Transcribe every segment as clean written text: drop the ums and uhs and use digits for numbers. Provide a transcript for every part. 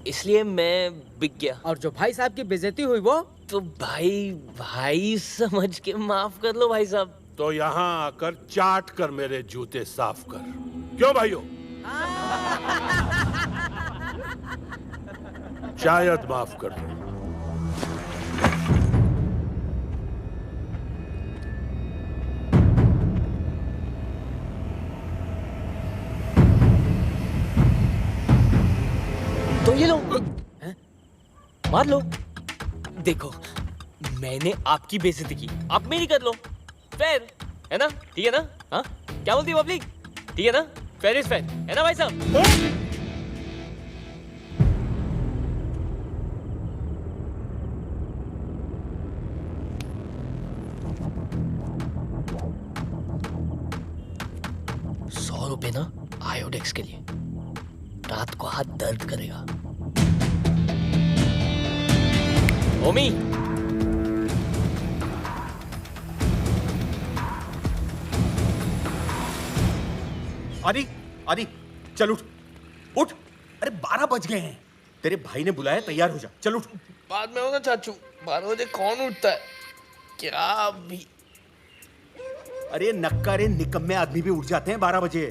इसलिए मैं बिक गया। और जो भाई साहब की बेइज्जती हुई वो? तो भाई समझ के माफ कर लो भाई साहब। तो यहाँ आकर चाट कर मेरे जूते साफ कर। क्यों भाइयों? शायद माफ कर दो। तो ये लो, मार लो। देखो, मैंने आपकी बेइज्जती की, आप मेरी कर लो। फेयर है ना? ठीक है ना? हाँ, क्या बोलती है पब्लिक? ठीक है ना? फेयर इज फेयर, है ना भाई साहब? ₹100 ना आयोडेक्स के लिए, रात को हाथ दर्द करेगा। ओमी, आदि, आदि, चल उठ, उठ। अरे 12 बज गए हैं। तेरे भाई ने बुलाया, तैयार हो जा, चल उठ। बाद में होगा चाचू, 12 बजे कौन उठता है? क्या अभी? अरे नक्कारे निकम्मे आदमी भी उठ जाते हैं 12 बजे।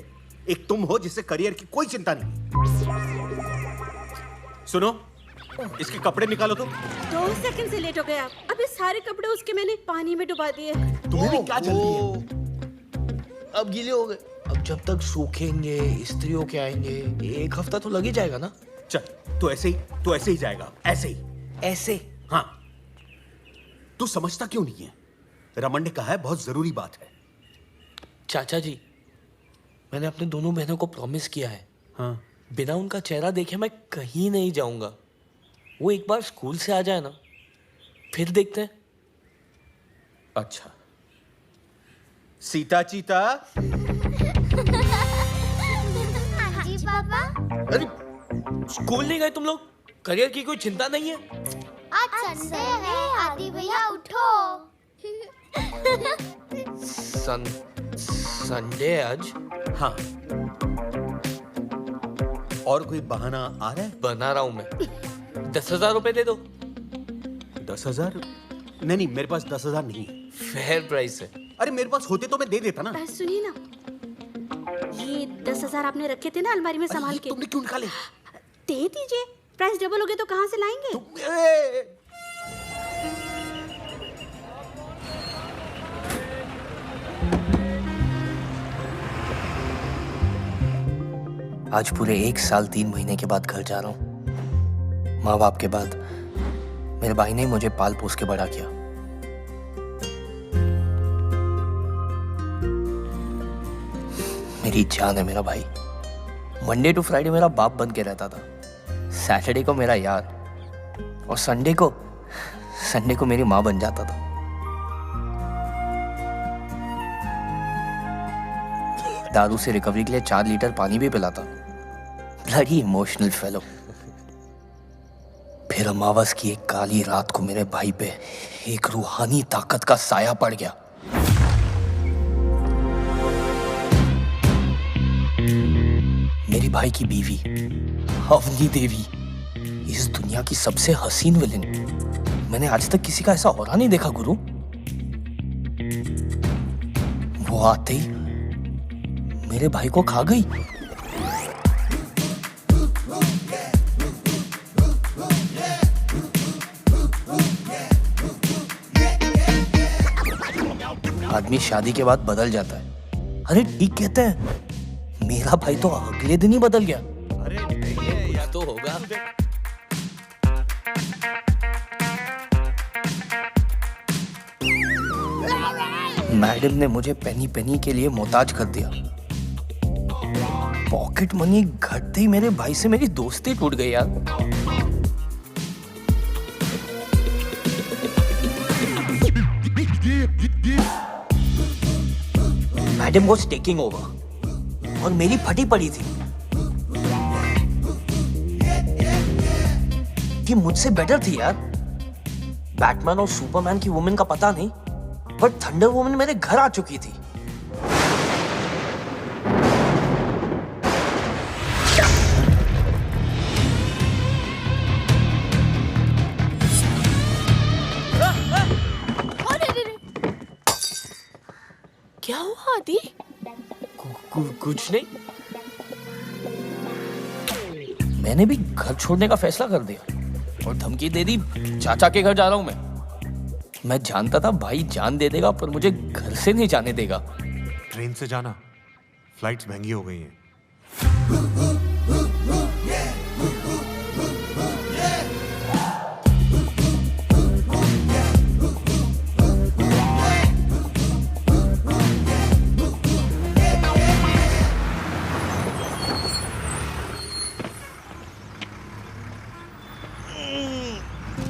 एक तुम हो जिससे करियर की कोई चिंता नहीं। सुनो, इसके कपड़े निकालो तुम। 2 सेकंड से लेट हो गए आप। अभी सारे कपड़े उसके मैंने पानी में डुबा दिए। तुम्हें भी क्या जल्दी है? अब गीले हो गए। अब जब तक सूखेंगे, इस्त्री होके आएंगे, 1 हफ्ता तो लग ही जाएगा ना। चल, तो ऐसे ही जाएगा, ऐसे ही। ऐसे? हाँ। तू समझता क्यों नहीं है? रमन ने कहा है बहुत जरूरी बात है। चाचा जी, मैंने अपने दोनों बहनों को प्रॉमिस किया है। हाँ। बिना उनका चेहरा देखे मैं कहीं नहीं जाऊंगा। वो एक बार स्कूल से आ जाए ना, फिर देखते हैं। अच्छा। सीता चीता। हाँ जी पापा। अरे स्कूल नहीं गए तुम लोग? करियर की कोई चिंता नहीं है? आज संडे है आदि भैया, उठो। संडे आज? हाँ। और कोई बहाना आ रहा है? बना रहा हूं मैं। 10,000 रुपए दे दो। 10,000? नहीं, मेरे पास 10,000 नहीं है। फेयर प्राइस है। अरे मेरे पास होते तो मैं दे देता ना। सुनिए ना, ये 10,000 आपने रखे थे ना अलमारी में संभाल के, तुमने क्यों निकाले? दे दीजिए। प्राइस डबल हो गए तो कहाँ से लाएंगे? आज पूरे 1 साल 3 महीने के बाद घर जा रहा हूँ। माँ बाप के बाद मेरे भाई ने मुझे पाल पोस के बड़ा किया। मेरी जान है मेरा भाई। मंडे टू फ्राइडे मेरा बाप बन के रहता था, सैटरडे को मेरा यार, और संडे को मेरी माँ बन जाता था। दारू से रिकवरी के लिए 4 लीटर पानी भी पिलाता। Bloody emotional fellow. फिर अमावस की एक काली रात को मेरे भाई पे एक रूहानी ताकत का साया पड़ गया। मेरे भाई की बीवी अवनी देवी, इस दुनिया की सबसे हसीन विलेन। मैंने आज तक किसी का ऐसा औरा नहीं देखा गुरु। वो आते ही मेरे भाई को खा गई। आदमी शादी के बाद बदल जाता है। अरे ठीक कहते हैं, मेरा भाई तो अगले दिन ही बदल गया। अरे कुछ तो होगा। मैडम ने मुझे पेनी पेनी के लिए मोहताज कर दिया। पॉकेट मनी घटते ही मेरे भाई से मेरी दोस्ती टूट गई यार। मैडम वाज टेकिंग ओवर और मेरी फटी पड़ी थी कि मुझसे बेटर थी यार। बैटमैन और सुपरमैन की वुमेन का पता नहीं, पर थंडर वुमन मेरे घर आ चुकी थी। आदि? कुछ नहीं। मैंने भी घर छोड़ने का फैसला कर दिया और धमकी दे दी, चाचा के घर जा रहा हूं मैं जानता था भाई जान दे देगा पर मुझे घर से नहीं जाने देगा। ट्रेन से जाना, फ्लाइट्स महंगी हो गई हैं।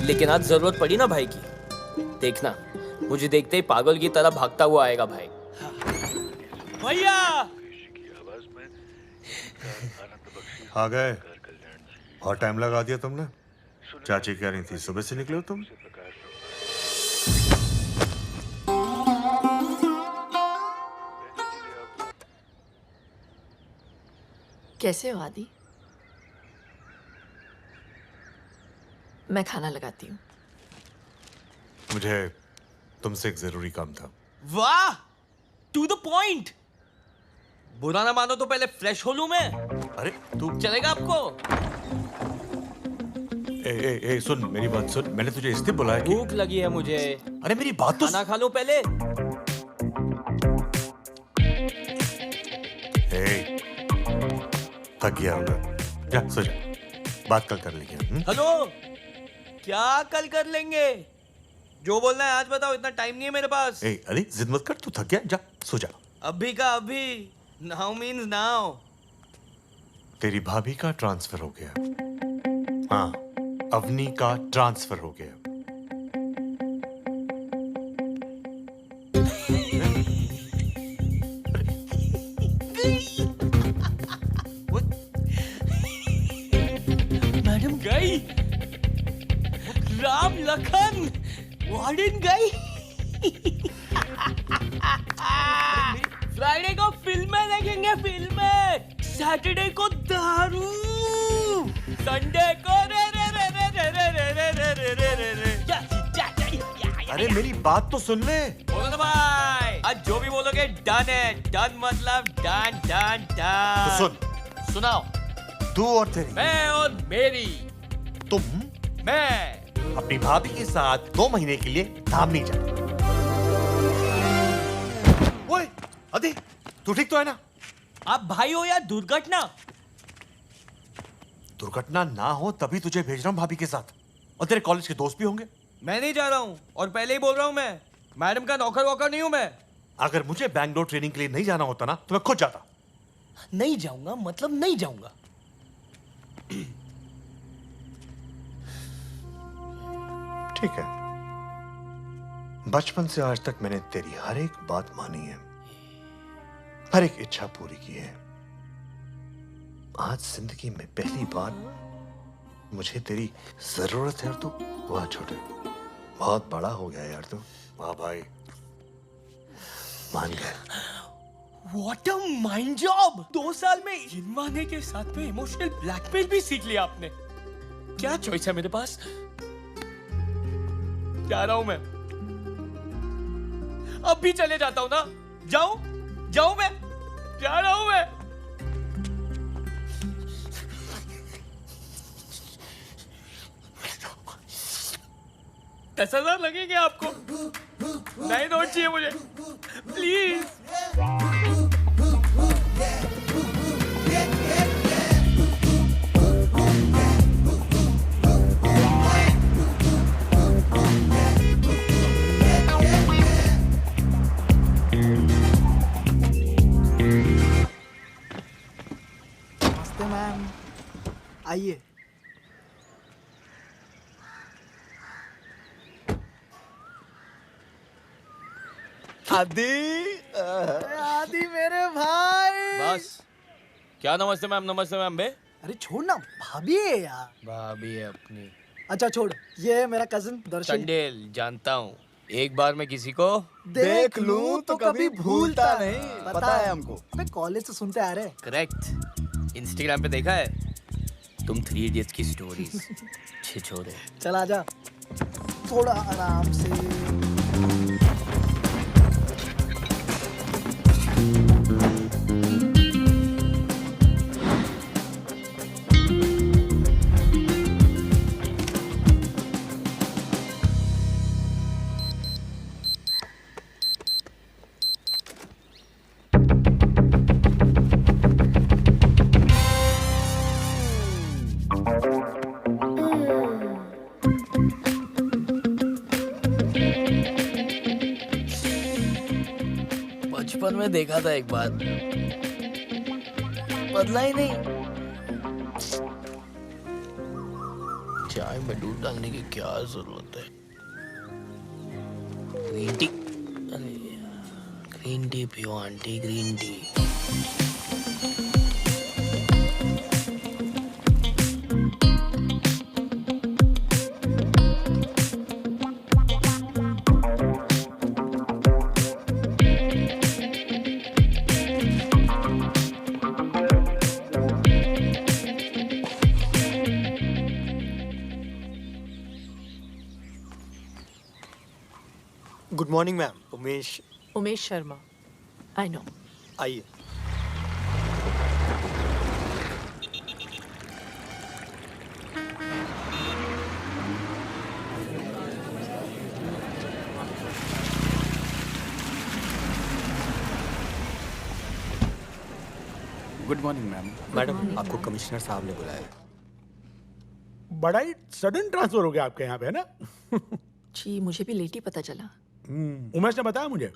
लेकिन आज जरूरत पड़ी ना भाई की, देखना मुझे देखते ही पागल की तरह भागता हुआ आएगा भाई। भैया आ गए, और टाइम लगा दिया तुमने। चाची कह रही थी सुबह से निकले हो तुम। कैसे हो आदि? मैं खाना लगाती हूँ। मुझे तुमसे एक जरूरी काम था। वाह, टू द पॉइंट। बुरा ना मानो तो पहले फ्रेश हो लूं मैं। अरे तू चलेगा आपको? ए, सुन मेरी बात सुन। मैंने तुझे इसलिए बुलाया कि भूख लगी है मुझे। अरे मेरी बात तो खाना खा लो पहले। थक गया होगा, जा सो जा, बात कल कर लेंगे। हेलो, क्या कल कर लेंगे? जो बोलना है आज बताओ, इतना टाइम नहीं है मेरे पास। अरे जिद मत कर, तू थक गया, जा सो जा। अभी का अभी, नाउ मीन्स नाउ। तेरी भाभी का ट्रांसफर हो गया। हाँ, अवनी का ट्रांसफर हो गया। मैडम गई, राम लखन वार्डन गई। फ्राइडे को फिल्में देखेंगे, फिल्में। सैटरडे को दारू, संडे को रे रे रे रे रे रे रे रे रे रे रे रे। अरे मेरी बात तो सुन ले। बोलो ना भाई, आज जो भी बोलोगे डन है। डन मतलब डन डन डन। तो सुन, सुनाओ। तू और तेरी, मैं और मेरी, तुम मैं अपनी भाभी के साथ 2 महीने के लिए धामनी जा। ओए अदी, तू ठीक तो है ना? आप भाई हो या दुर्घटना? दुर्घटना ना हो तभी तुझे भेज रहा हूँ भाभी के साथ, और तेरे कॉलेज के दोस्त भी होंगे। मैं नहीं जा रहा हूँ, और पहले ही बोल रहा हूँ, मैं मैडम का नौकर वोकर नहीं हूँ मैं। अगर मुझे बैंगलोर ट्रेनिंग के लिए नहीं जाना होता ना तो मैं खुद जाता। नहीं जाऊंगा मतलब नहीं जाऊंगा। ठीक है, बचपन से आज तक मैंने तेरी हर एक बात मानी है, हर एक इच्छा पूरी की है। आज जिंदगी में पहली बार मुझे तेरी जरूरत है और तू वाह छोटे बहुत बड़ा हो गया यार तू। वाह भाई, मान गया। What a mind job! 2 साल में इनमाने के साथ में इमोशनल ब्लैकमेल भी सीख लिया आपने। क्या चॉइस है मेरे पास? जा रहा हूं मैं, अब भी चले जाता हूं ना। जाऊं मैं, जा रहा हूं मैं। 10,000 लगेंगे आपको। नए नोट चाहिए मुझे, प्लीज। नमस्ते मैम, आइए। आदि मेरे भाई। बस क्या नमस्ते मैम, नमस्ते मैम बे। अरे छोड़ ना, भाभी है यार। भाभी है अपनी। अच्छा छोड़, ये है मेरा कजिन दर्शन। चंडेल जानता हूँ, एक बार मैं किसी को देख लूं तो कभी भूलता नहीं, पता है हमको। मैं कॉलेज से सुनते आ रहे। करेक्ट, इंस्टाग्राम पे देखा है तुम 3 इडियट्स की स्टोरीज। छिछोरे। चल आजा, थोड़ा आराम से। बचपन में देखा था एक बार, बदला ही नहीं। चाय में दूध डालने की क्या जरूरत है? ग्रीन टी, अरे यार, ग्रीन टी पियो aunty, green tea. Good morning ma'am, Umesh. Umesh Sharma, I know. आइए। Good morning ma'am. मैडम, आपको कमिश्नर साहब ने बुलाया। बड़ा ही सडन ट्रांसफर हो गया आपके यहाँ पे, है ना? जी, मुझे भी लेट ही पता चला। उमेश ने बताया मुझे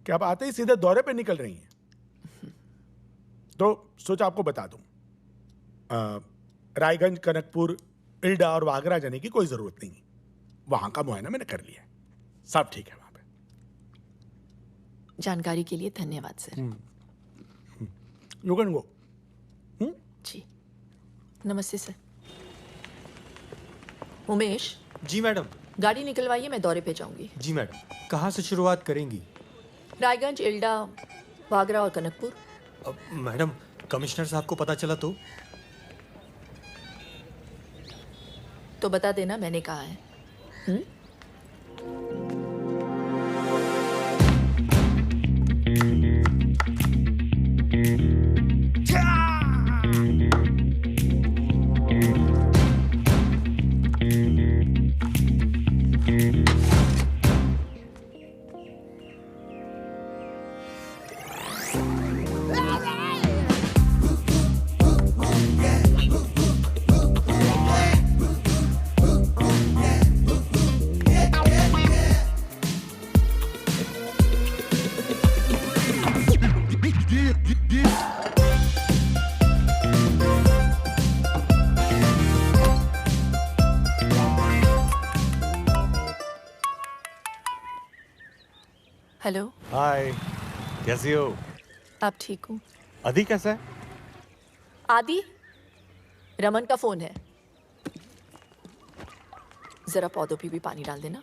कि आप आते ही सीधे दौरे पे निकल रही हैं, तो सोचा आपको बता दूं। रायगंज, कनकपुर, इल्डा और वागरा जाने की कोई जरूरत नहीं। वहां का मुआयना मैंने कर लिया, सब ठीक है वहां पे। जानकारी के लिए धन्यवाद सर। You can go. जी, नमस्ते सर। उमेश, जी मैडम। गाड़ी निकलवाइए, मैं दौरे पे जाऊंगी। जी मैडम। कहाँ से शुरुआत करेंगी? रायगंज, इल्डा, वागरा और कनकपुर। मैडम, कमिश्नर साहब को पता चला तो बता देना मैंने कहा है। हेलो। हाय, कैसी हो? आप ठीक हो? आदि कैसा है? आदि, रमन का फोन है, जरा पौधों पे भी पानी डाल देना।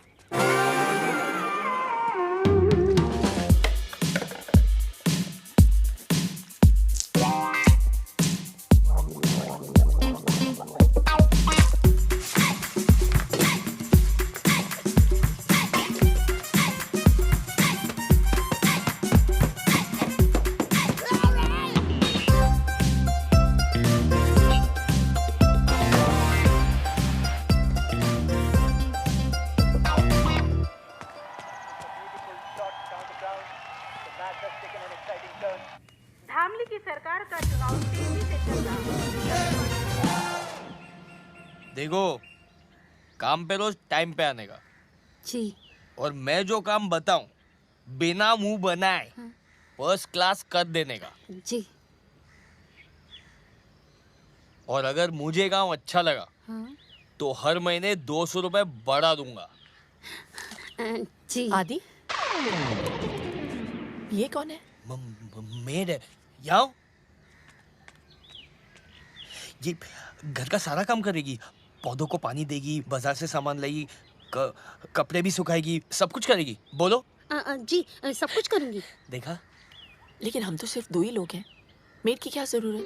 धामली की सरकार का चुनाव तेजी से चल रहा है। देखो, काम पे रोज टाइम पे आने का। जी। और मैं जो काम बताऊं, बिना मुंह बनाए फर्स्ट क्लास कर देने का। जी। और अगर मुझे काम अच्छा लगा तो हर महीने 200 रुपए बढ़ा दूंगा। जी। आदि, ये कौन है? मेड है। यहाँ ये घर का सारा काम करेगी, पौधों को पानी देगी, बाजार से सामान लाएगी, कपड़े भी सुखाएगी, सब कुछ करेगी। बोलो। जी, सब कुछ करूंगी। देखा? लेकिन हम तो सिर्फ 2 ही लोग हैं, मेड की क्या जरूरत?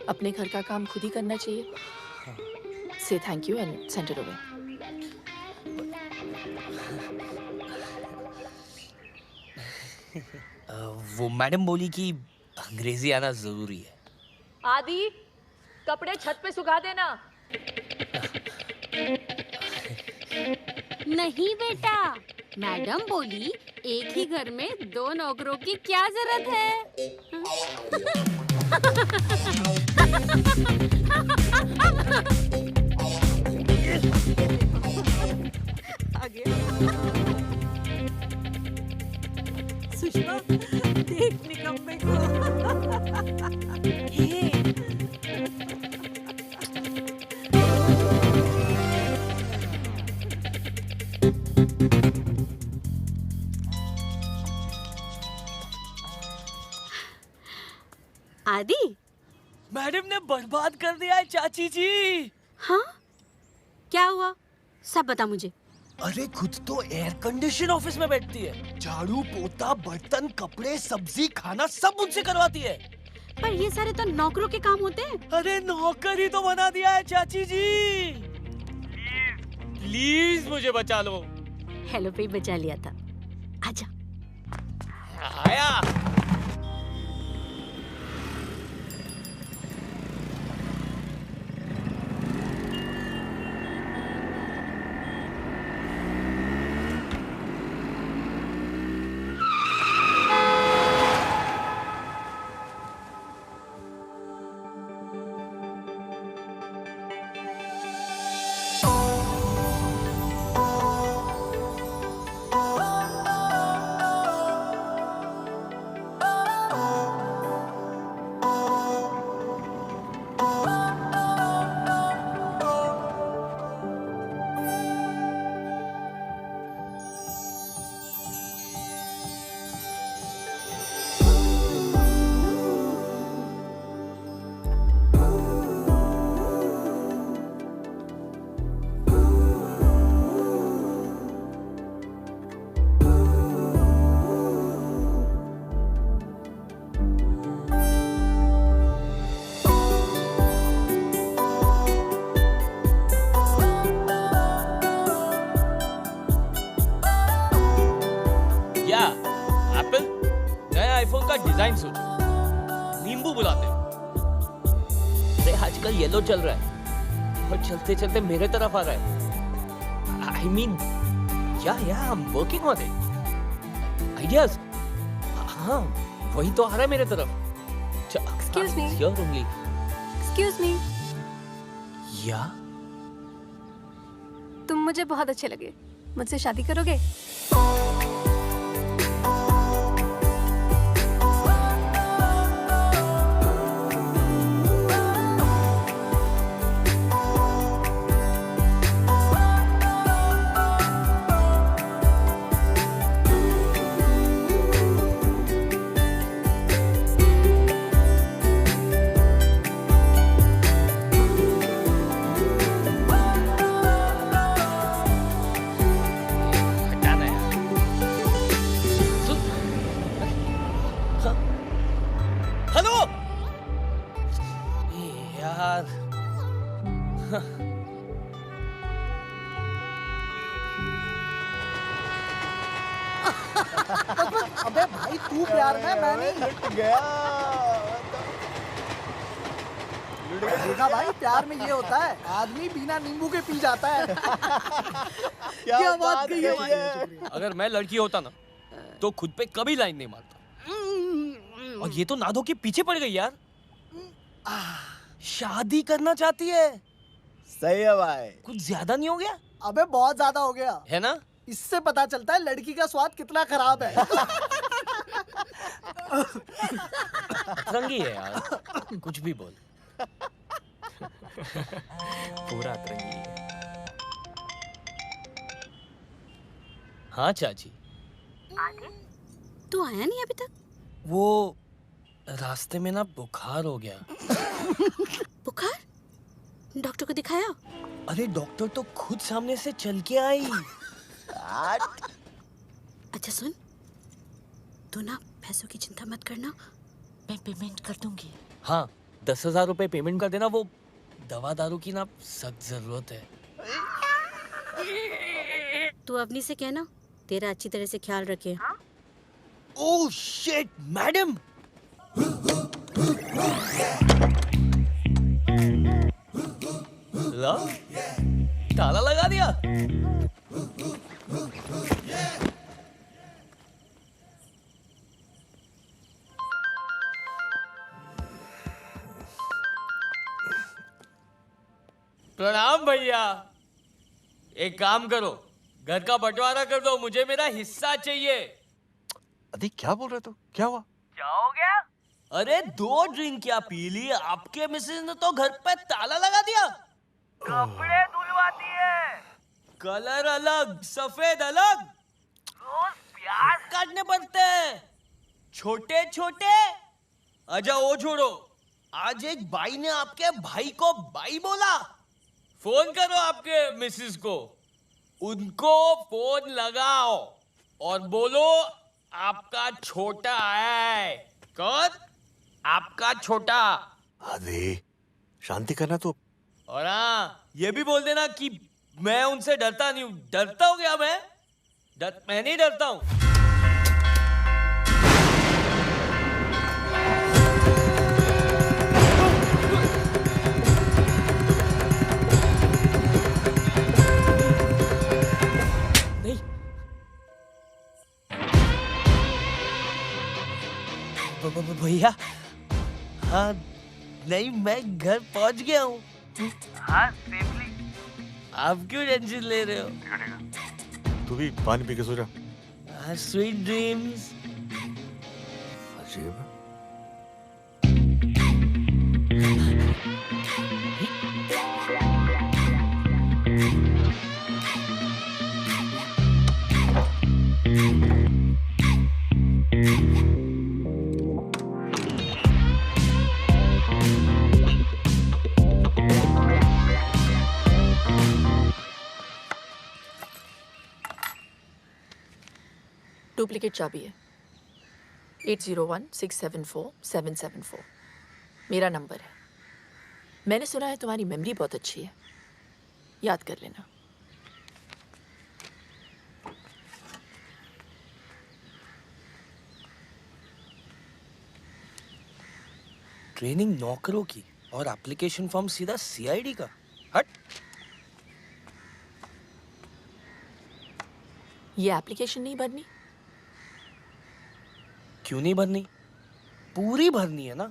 अपने घर का काम खुद ही करना चाहिए। से thank you and send it away. वो मैडम बोली कि अंग्रेजी आना जरूरी है। आदि, कपड़े छत पे सुखा देना। नहीं बेटा, मैडम बोली एक ही घर में 2 नौकरों की क्या जरूरत है। सुषमा, देख निकम्मे को। आदि, मैडम ने बर्बाद कर दिया है चाची जी। हाँ क्या हुआ, सब बता मुझे। अरे खुद तो एयर कंडीशन ऑफिस में बैठती है, झाड़ू पोता बर्तन कपड़े सब्जी खाना सब मुझसे करवाती है। पर ये सारे तो नौकरों के काम होते हैं। अरे नौकर ही तो बना दिया है चाची जी। प्लीज मुझे बचा लो। हेलो पे ही बचा लिया था। आजा। आया। आईफोन का डिजाइन सोचो, नींबू बुलाते हैं। अरे आजकल येलो चल रहा है और चलते चलते मेरे तरफ आ रहा है। आई मीन या I am working on it. Ideas, हाँ वही तो आ रहा है मेरे तरफ। Excuse me. Here only. Excuse me. या तुम मुझे बहुत अच्छे लगे, मुझसे शादी करोगे? अबे भाई तू प्यार में, मैं नहीं। लुट गया। देखा भाई, प्यार में ये होता है, आदमी बिना नींबू के पी जाता है। क्या बात कही है भाई। अगर मैं लड़की होता ना तो खुद पे कभी लाइन नहीं मारता। और ये तो नादो के पीछे पड़ गई यार। शादी करना चाहती है। सही है भाई। कुछ ज्यादा नहीं हो गया? अबे बहुत ज्यादा हो गया है ना? इससे पता चलता है लड़की का स्वाद कितना खराब है। अतरंगी है यार, कुछ भी बोल। पूरा अतरंगी है। हाँ चाची। तू आया नहीं अभी तक? वो रास्ते में ना बुखार हो गया। बुखार? डॉक्टर को दिखाया? अरे डॉक्टर तो खुद सामने से चल के आई। अच्छा सुन, तू ना पैसों की चिंता मत करना, मैं पेमेंट कर दूंगी। हाँ 10,000 रुपए पेमेंट कर देना, वो दवा दारू की ना सख्त जरूरत है। तू अवनी से कहना तेरा अच्छी तरह से ख्याल रखे। Oh shit madam. ला ताला लगा दिया। प्रणाम भैया। एक काम करो, घर का बंटवारा कर दो, मुझे मेरा हिस्सा चाहिए। अरे क्या बोल रहे तू? क्या हुआ? क्या हो गया? अरे 2 ड्रिंक क्या पी ली, आपके मिसेज ने तो घर पे ताला लगा दिया। कपड़े धुलवाती है, कलर अलग सफेद अलग, रोज प्याज काटने पड़ते हैं छोटे छोटे। अच्छा वो छोड़ो, आज एक भाई ने आपके भाई को बाई बोला। फोन करो आपके मिसेस को, उनको फोन लगाओ और बोलो आपका छोटा है। कौन? आपका छोटा। अरे शांति करना तो। और हाँ ये भी बोल देना कि मैं उनसे डरता नहीं हूँ। डरता हूँ क्या मैं? मैं नहीं डरता हूँ। भैया हाँ नहीं, मैं घर पहुंच गया हूँ। हाँ सेफली। आप क्यों टेंशन ले रहे हो? तू भी पानी पी के सो जा। Sweet dreams. अजीब। डुप्लीकेट चाबी है। 8016747774 मेरा नंबर है। मैंने सुना है तुम्हारी मेमोरी बहुत अच्छी है, याद कर लेना। ट्रेनिंग नौकरों की और एप्लीकेशन फॉर्म सीधा सीआईडी का। हट। ये एप्लीकेशन नहीं भरनी? क्यों नहीं भरनी? पूरी भरनी है ना।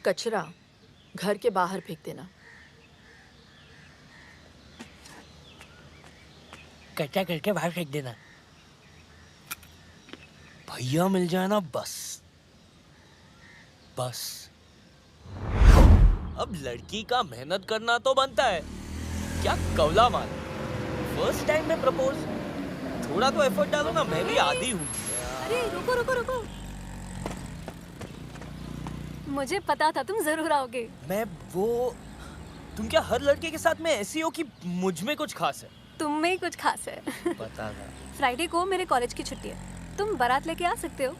कचरा घर के बाहर फेंक देना। कच्चा करके बाहर फेंक देना। भैया मिल जाए ना बस बस। अब लड़की का मेहनत करना तो बनता है, क्या कवला मार। फर्स्ट टाइम में प्रपोज, थोड़ा तो एफर्ट डालो ना। मैं भी आदी हूँ। अरे रुको रुको रुको, मुझे पता था तुम जरूर आओगे। मैं वो, तुम क्या हर लड़के के साथ में ऐसी हो कि मुझ में कुछ खास है? तुम में ही कुछ खास है। पता था। फ्राइडे को मेरे कॉलेज की छुट्टी है, तुम बारात लेके आ सकते हो।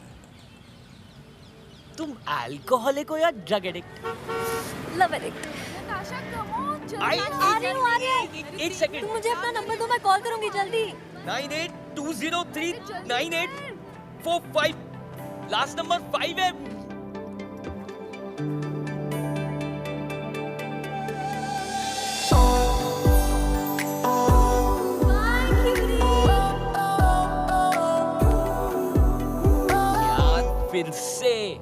तुम अल्कोहलिक हो या ड्रग एडिक्ट? Love addict. आ रही हूँ। एक सेकंड। तुम मुझे अपना नंबर दो, मैं कॉल करूंगी जल्दी। 9820398445 लास्ट नंबर 5 है। याद फिर से।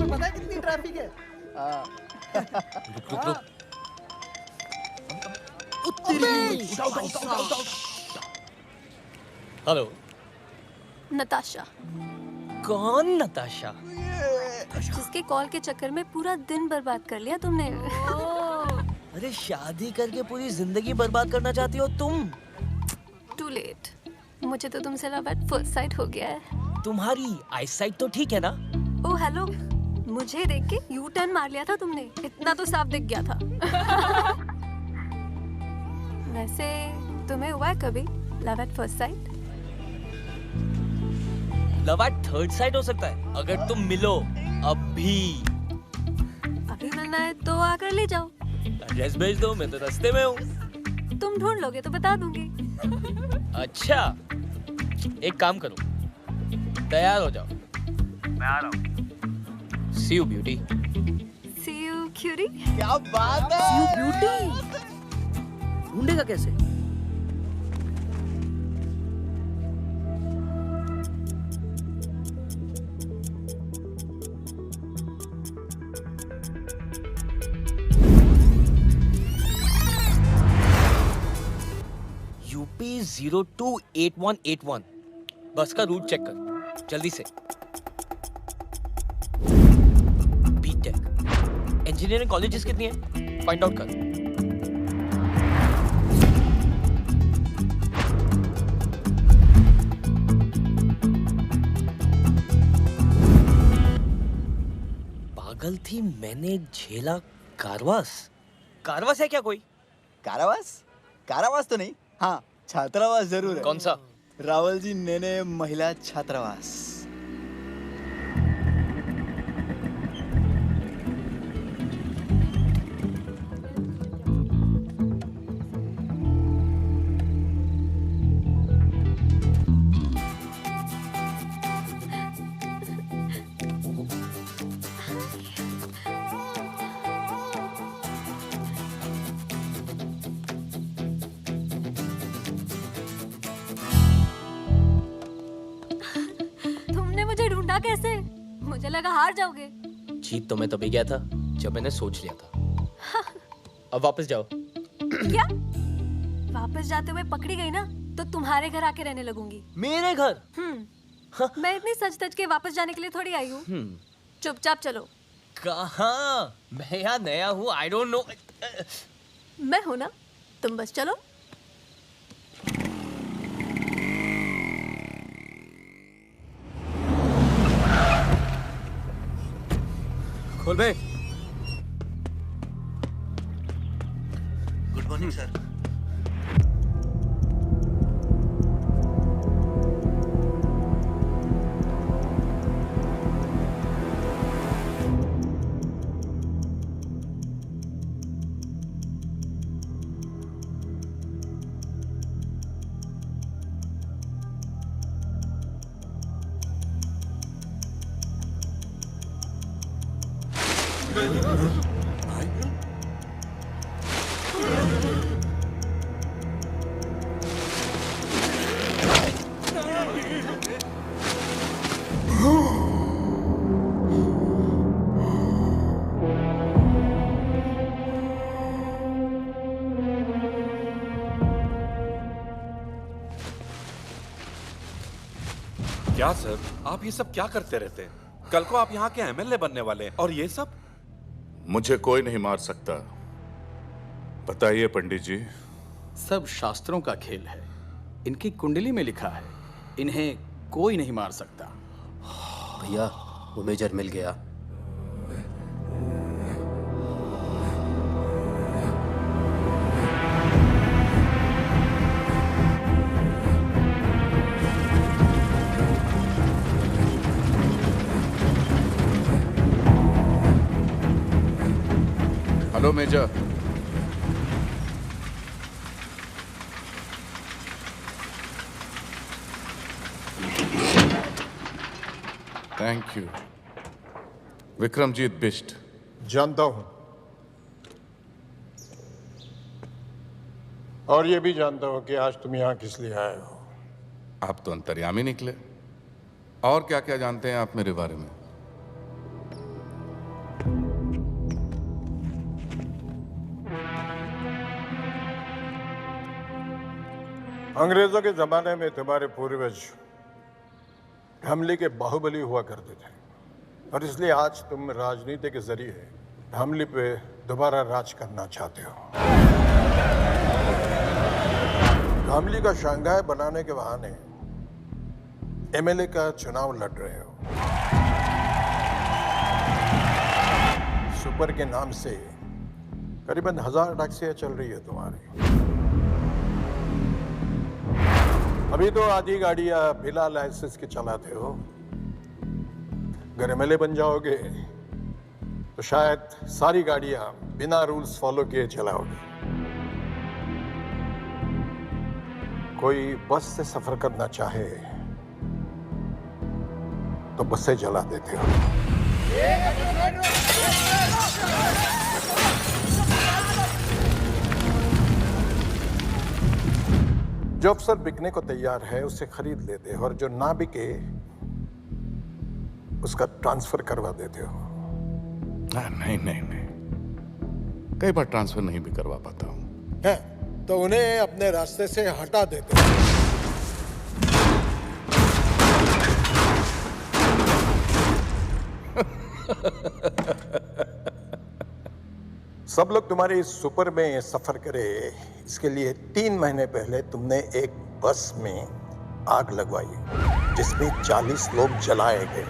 पता है कितनी ट्रैफिक है? रुक रुक। हेलो नताशा। कौन नताशा? जिसके कॉल के चक्कर में पूरा दिन बर्बाद कर लिया तुमने। अरे शादी करके पूरी जिंदगी बर्बाद करना चाहती हो तुम? टू लेट, मुझे तो तुमसे लव एट फर्स्ट साइट हो गया है। तुम्हारी आईसाइट तो ठीक है ना? ओह हेलो, मुझे देख के यू टर्न मार लिया था तुमने, इतना तो साफ दिख गया था। वैसे तुम्हें हुआ है कभी love at first sight? Love at third site हो सकता है अगर तुम मिलो अभी। अभी मिलना है तो आकर ले जाओ। एड्रेस भेज दो, मैं तो रास्ते में हूँ। तुम ढूंढ लोगे तो बता दूंगी। अच्छा, एक काम करो, तैयार हो जाओ, मैं आ रहा हूँ। See you beauty. See you cutie. क्या बात है? See you beauty. ढूंढेगा कैसे? UP 028181 बस का रूट चेक कर जल्दी से। बीटेक इंजीनियरिंग कॉलेजेस कितनी है फाइंड आउट कर। पागल थी मैंने झेला कारवास। कारवास है क्या कोई? कारावास? कारावास तो नहीं, हाँ छात्रावास जरूर है। कौन सा? रावल जी नेने महिला छात्रावास। कैसे? मुझे लगा हार जाओगे। जीत तो मैं तभी गया था जब मैंने सोच लिया था। अब वापस जाओ। क्या? वापस जाते हुए पकड़ी गई ना तो तुम्हारे घर आके रहने लगूंगी। मेरे घर? मैं इतनी सच धज के वापस जाने के लिए थोड़ी आई हूँ। चुपचाप चलो। कहाँ? मैं यहाँ नया हूँ, आई डोंट नो। मैं हूँ ना, तुम बस चलो। खोल बे। Good morning sir. क्या सर, आप ये सब क्या करते रहते हैं? कल को आप यहाँ के एमएलए बनने वाले हैं और ये सब? मुझे कोई नहीं मार सकता। बताइए पंडित जी। सब शास्त्रों का खेल है। इनकी कुंडली में लिखा है, इन्हें कोई नहीं मार सकता। भैया, वो मेजर मिल गया। Hello major. Thank you. Vikramjit Bisht. जानता हूं, और ये भी जानता हूं कि आज तुम यहां किस लिए आए हो। आप तो अंतर्यामी निकले। और क्या क्या जानते हैं आप मेरे बारे में? अंग्रेजों के जमाने में तुम्हारे पूर्वज धामली के बाहुबली हुआ करते थे, और इसलिए आज तुम राजनीति के जरिए धामली पे दोबारा राज करना चाहते हो। धामली का शंघाई बनाने के बहाने एमएलए का चुनाव लड़ रहे हो। सुपर के नाम से करीबन 1000 टैक्सियां चल रही है तुम्हारी। अभी तो आधी गाड़ियां बिना लाइसेंस के चलाते हो। अगर एमएलए बन जाओगे तो शायद सारी गाड़ियां बिना रूल्स फॉलो किए चलाओगे। कोई बस से सफर करना चाहे तो बसें जला देते हो। जो अफसर बिकने को तैयार है उसे खरीद लेते हो और जो ना बिके उसका ट्रांसफर करवा देते हो। नहीं नहीं नहीं, कई बार ट्रांसफर नहीं भी करवा पाता हूँ। है तो उन्हें अपने रास्ते से हटा देते हो। सब लोग तुम्हारे इस सुपर में सफर करे इसके लिए 3 महीने पहले तुमने एक बस में आग लगवाई जिसमें 40 लोग जलाए गए।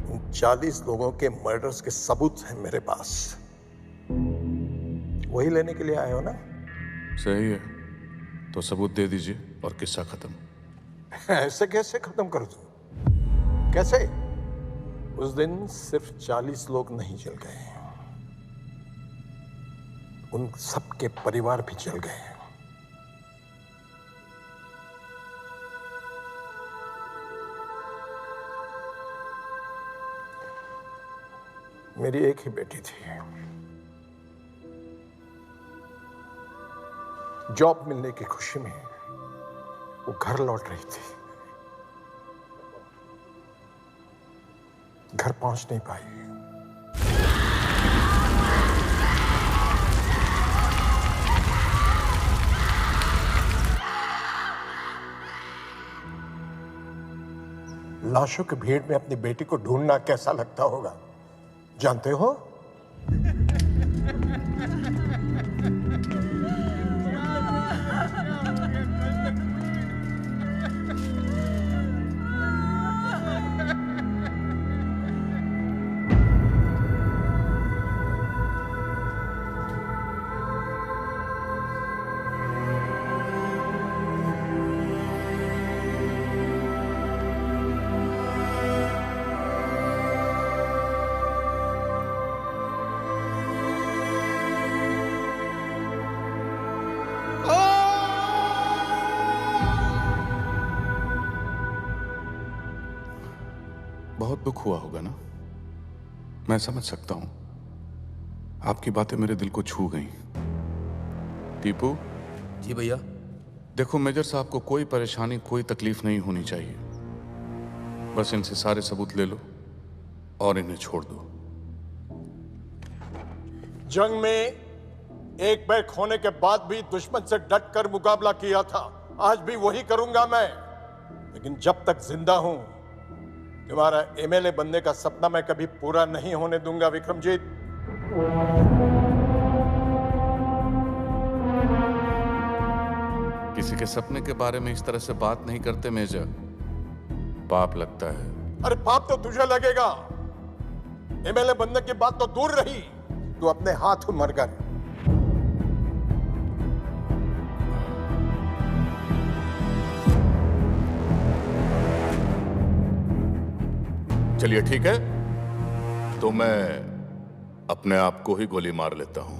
उन 40 लोगों के मर्डर्स के सबूत हैं मेरे पास। वही लेने के लिए आए हो ना? सही है, तो सबूत दे दीजिए और किस्सा खत्म। ऐसे कैसे खत्म कर दूं? कैसे? उस दिन सिर्फ 40 लोग नहीं जल गए, उन सबके परिवार भी जल गए। मेरी एक ही बेटी थी। जॉब मिलने की खुशी में वो घर लौट रही थी। घर पहुंच नहीं पाई। लाशों की भीड़ में अपनी बेटी को ढूंढना कैसा लगता होगा, जानते हो? बहुत दुख हुआ होगा ना, मैं समझ सकता हूं। आपकी बातें मेरे दिल को छू गईं। टीपू जी भैया। देखो मेजर साहब को कोई परेशानी कोई तकलीफ नहीं होनी चाहिए। बस इनसे सारे सबूत ले लो और इन्हें छोड़ दो। जंग में एक बैग खोने के बाद भी दुश्मन से डट कर मुकाबला किया था। आज भी वही करूंगा मैं। लेकिन जब तक जिंदा हूं तुम्हारा एमएलए बनने का सपना मैं कभी पूरा नहीं होने दूंगा विक्रमजीत। किसी के सपने के बारे में इस तरह से बात नहीं करते मेजर, पाप लगता है। अरे पाप तो तुझे लगेगा। एमएलए बनने की बात तो दूर रही, तू अपने हाथ मर गया। चलिए ठीक है, तो मैं अपने आप को ही गोली मार लेता हूं।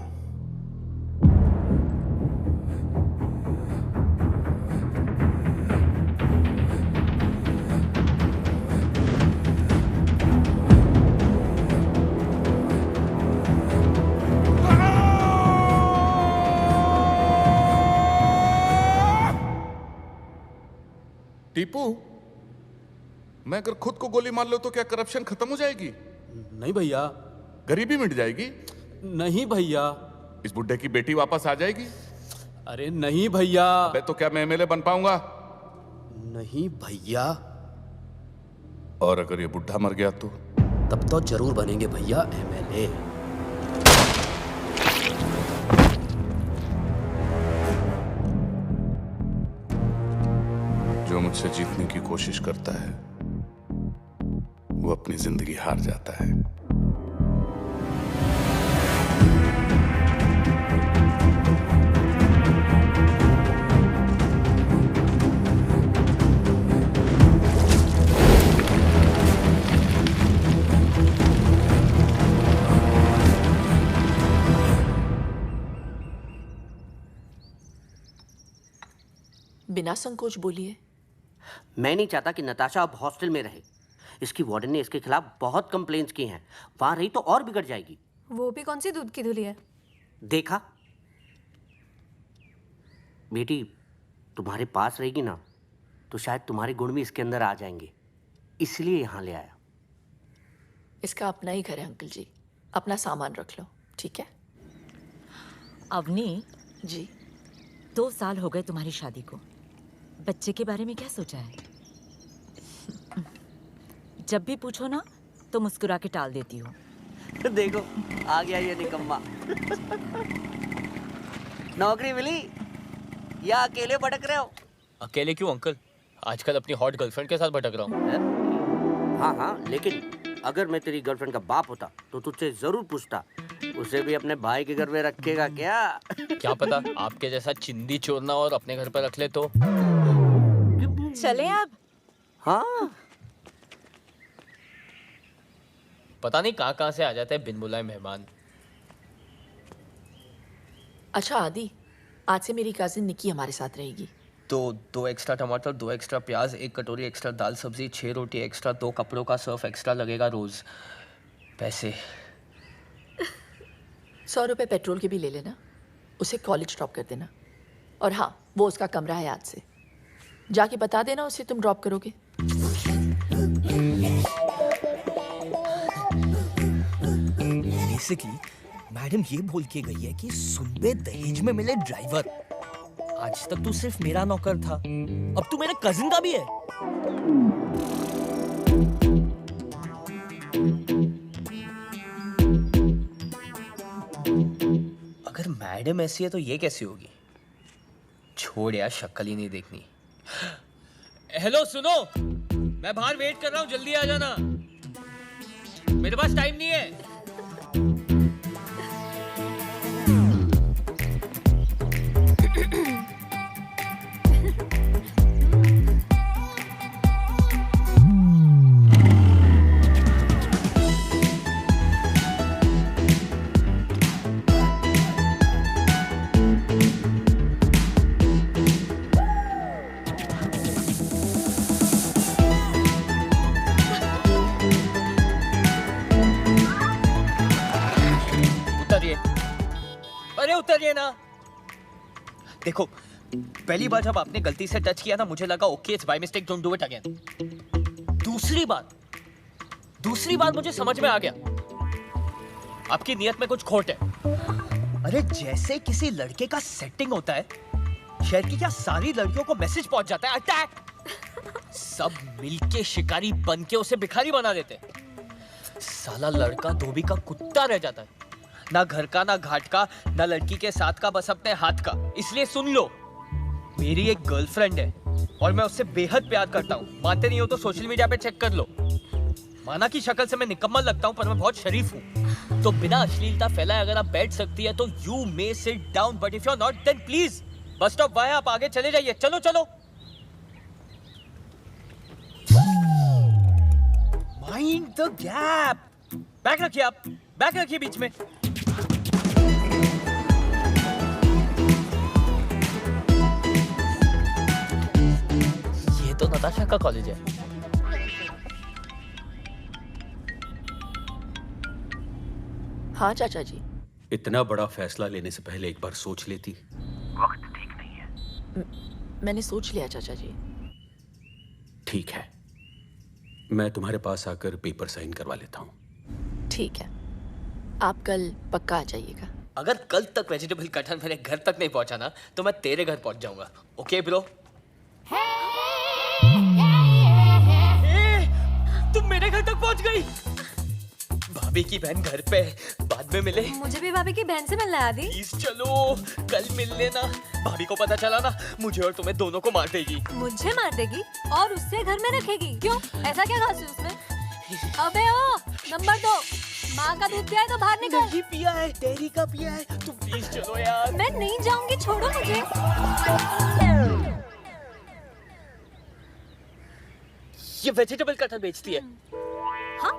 टीपू, मैं अगर खुद को गोली मार लो तो क्या करप्शन खत्म हो जाएगी? नहीं भैया। गरीबी मिट जाएगी? नहीं भैया। इस बुड्ढे की बेटी वापस आ जाएगी? अरे नहीं भैया। अबे तो क्या मैं एमएलए बन पाऊंगा? नहीं भैया। और अगर ये बुड्ढा मर गया तो? तब तो जरूर बनेंगे भैया एमएलए। जो मुझसे जीतने की कोशिश करता है वो अपनी जिंदगी हार जाता है। बिना संकोच बोलिए। मैं नहीं चाहता कि नताशा अब हॉस्टल में रहे। इसकी वार्डन ने इसके खिलाफ बहुत कंप्लेंट्स की हैं। वहां रही तो और बिगड़ जाएगी। वो भी कौन सी दूध की धुली है? देखा बेटी, तुम्हारे पास रहेगी ना तो शायद तुम्हारे गुण भी इसके अंदर आ जाएंगे, इसलिए यहाँ ले आया। इसका अपना ही घर है अंकल जी, अपना सामान रख लो, ठीक है? अवनी जी, 2 साल हो गए तुम्हारी शादी को। बच्चे के बारे में क्या सोचा है? जब भी पूछो ना तो मुस्कुरा के टाल देती हो। देखो आ गया ये निकम्मा। नौकरी मिली या अकेले भटक रहे हो? अकेले क्यों अंकल, आजकल अपनी हॉट गर्लफ्रेंड के साथ भटक रहा हूँ। हाँ हाँ, लेकिन अगर मैं तेरी गर्लफ्रेंड का बाप होता तो तुझसे जरूर पूछता, उसे भी अपने भाई के घर में रखेगा क्या? क्या पता आपके जैसा चिंदी चोरना और अपने घर पर रख ले तो। चले अब। हाँ, पता नहीं कहाँ से आ जाते हैं बिन बुलाए मेहमान। अच्छा आदि, आज से मेरी कजिन निकी हमारे साथ रहेगी। तो 2 एक्स्ट्रा टमाटर, 2 एक्स्ट्रा प्याज, 1 कटोरी एक्स्ट्रा दाल सब्जी, 6 रोटी एक्स्ट्रा, 2 कपड़ों का सर्फ एक्स्ट्रा लगेगा रोज। पैसे 100 रुपए पेट्रोल के भी ले लेना, उसे कॉलेज ड्रॉप कर देना। और हाँ, वो उसका कमरा है आज से, जाके बता देना उसे तुम ड्रॉप करोगे। बेसिकली मैडम ये बोल के गई है कि सुनबे दहेज में मिले ड्राइवर। आज तक तू सिर्फ मेरा नौकर था, अब तू मेरे कजिन का भी है। अगर मैडम ऐसी है तो ये कैसी होगी? छोड़ यार, शक्ल ही नहीं देखनी। हेलो सुनो, मैं बाहर वेट कर रहा हूँ, जल्दी आ जाना, मेरे पास टाइम नहीं है। उतरिए ना। देखो, पहली बार जब आपने गलती से टच किया ना, मुझे लगा okay it's by mistake, don't do it again. दूसरी बार मुझे समझ में आ गया आपकी नियत में कुछ खोट है। अरे जैसे किसी लड़के का सेटिंग होता है, शहर की क्या सारी लड़कियों को मैसेज पहुंच जाता है अटैक, सब मिलके शिकारी बन के उसे भिखारी बना देते। साला लड़का धोबी का कुत्ता रह जाता है, ना घर का, ना घाट का, ना लड़की के साथ का, बस अपने हाथ का। इसलिए सुन लो, मेरी एक गर्लफ्रेंड है और मैं उससे बेहद प्यार करता हूँ। मानते नहीं हो तो सोशल मीडिया पे चेक कर लो। माना कि शक्ल से मैं निकम्मा लगता हूँ, पर मैं बहुत शरीफ हूँ। तो बिना अश्लीलता फैलाए अगर आप बैठ सकती है तो you may sit down, but if you are not then please बस स्टॉप वहाँ है, आप आगे चले जाइए। चलो चलो। Mind the gap. बैग रखिए, आप बैग रखिए बीच में। ये तो नताशा का कॉलेज है। हाँ चाचा जी। इतना बड़ा फैसला लेने से पहले एक बार सोच लेती। वक्त ठीक नहीं है। मैंने सोच लिया चाचा जी। ठीक है, मैं तुम्हारे पास आकर पेपर साइन करवा लेता हूँ। ठीक है, आप कल पक्का आ जाइएगा। अगर कल तक वेजिटेबल कटहल मेरे घर तक नहीं पहुंचा ना तो मैं तेरे घर पहुंच जाऊंगा। Okay bro? तुम मेरे घर तक पहुंच गई। भाभी की बहन घर पे, बाद में मिले। मुझे भी भाभी की बहन से मिलना है आदि। प्लीज चलो, कल मिल लेना। भाभी को पता चला ना, मुझे और तुम्हें दोनों को मार देगी। मुझे मार देगी और उससे घर में रखेगी? क्यों, ऐसा क्या खास है उसमें? अबे ओ, नंबर 2, माँ का दूध पिया है तो बाहर निकल। नहीं पिया है, डेयरी का पिया है। तुम प्लीज चलो यार। मैं नहीं जाऊंगी, छोड़ो मुझे। ये वेजिटेबल कटर बेचती है। हाँ?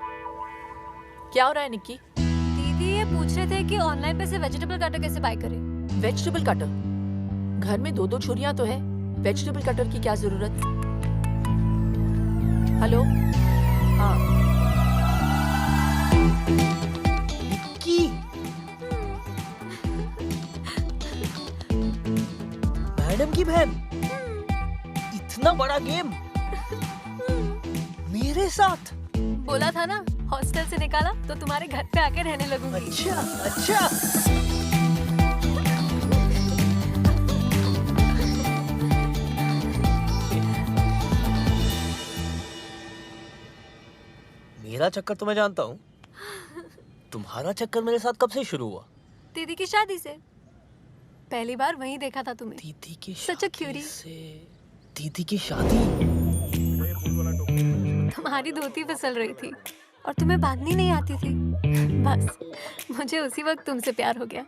क्या हो रहा है निक्की? दीदी ये पूछ रहे थे कि ऑनलाइन पे से वेजिटेबल कटर कैसे बाय करें। Vegetable cutter? घर में 2-2 छुरियां तो है, वेजिटेबल कटर की क्या जरूरत? हेलो? हाँ। निक्की। मैडम की बहन। इतना बड़ा गेम मेरे साथ। बोला था ना, हॉस्टल से निकाला तो तुम्हारे घर पे आके रहने लगूंगी। अच्छा, अच्छा। मेरा चक्कर तो मैं जानता हूँ। तुम्हारा चक्कर मेरे साथ कब से शुरू हुआ? दीदी की शादी से। पहली बार वहीं देखा था तुम्हें। दीदी की सच अ क्यूरी। दीदी की शादी? तुम्हारी धोती फिसल रही थी और तुम्हें बांधनी नहीं आती थी। बस मुझे उसी वक्त तुमसे प्यार हो गया।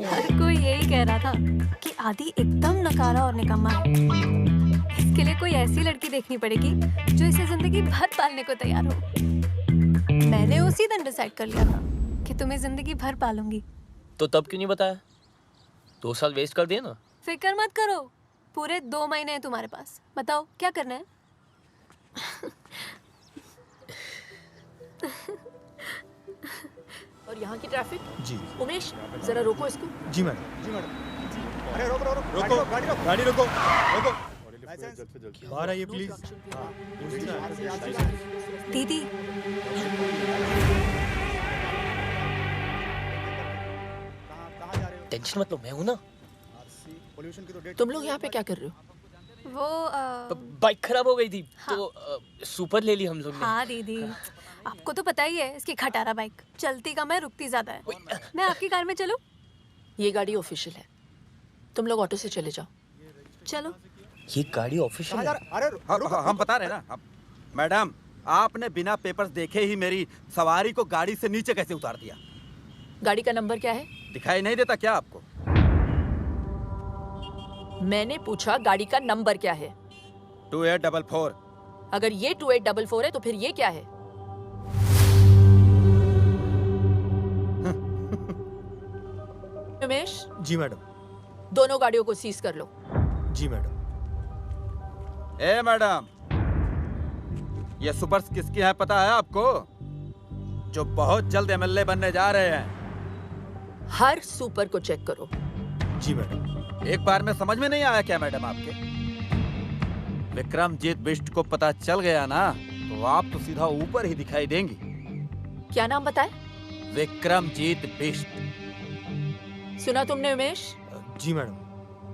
हर कोई यही कह रहा था कि आदि एकदम नकारा और निकम्मा है। इसके लिए कोई ऐसी लड़की देखनी पड़ेगी जो इसे जिंदगी भर पालने को तैयार हो। मैंने उसी दिन डिसाइड कर लिया था कि तुम्हें जिंदगी भर पालूंगी। तो तब क्यों नहीं बताया? 2 साल वेस्ट कर दिए ना। फिक्र मत करो, पूरे 2 महीने हैं तुम्हारे पास। बताओ क्या करना है? और यहाँ की ट्रैफिक? जी। उमेश, जरा रोको इसको। जी मैडम। जी मैडम। अरे रोको रोको रोको, गाड़ी रोको रोको। बाहर आइए प्लीज। दीदी टेंशन मत लो, मैं हूं ना। तुम लोग यहाँ पे क्या कर रहे हो? वो बाइक खराब हो गई थी। हाँ। तो सुपर ले ली हम लोग ने। हाँ दीदी, आपको तो पता ही है इसकी खटारा बाइक चलती कम है, रुकती ज्यादा है। मैं आपकी कार में चलूं? ये गाड़ी ऑफिशियल है, तुम लोग ऑटो से चले जाओ। चलो। ये गाड़ी ऑफिशियल है? अरे हम बता रहे हैं ना मैडम, आपने बिना पेपर्स देखे ही मेरी सवारी को गाड़ी से नीचे कैसे उतार दिया? गाड़ी का नंबर क्या है? दिखाई नहीं देता क्या आपको? मैंने पूछा गाड़ी का नंबर क्या है? 2844। अगर ये 2844 है तो फिर ये क्या है? उमेश। जी मैडम। दोनों गाड़ियों को सीज कर लो। जी मैडम। ए मैडम, ये सुपर्स किसकी है पता है आपको? जो बहुत जल्द एमएलए बनने जा रहे हैं। हर सुपर को चेक करो। जी मैडम। एक बार में समझ में नहीं आया क्या मैडम आपके? विक्रमजीत बिष्ट को पता चल गया ना तो आप तो सीधा ऊपर ही दिखाई देंगी। क्या नाम बताए? विक्रमजीत बिष्ट। सुना तुमने उमेश? जी मैडम।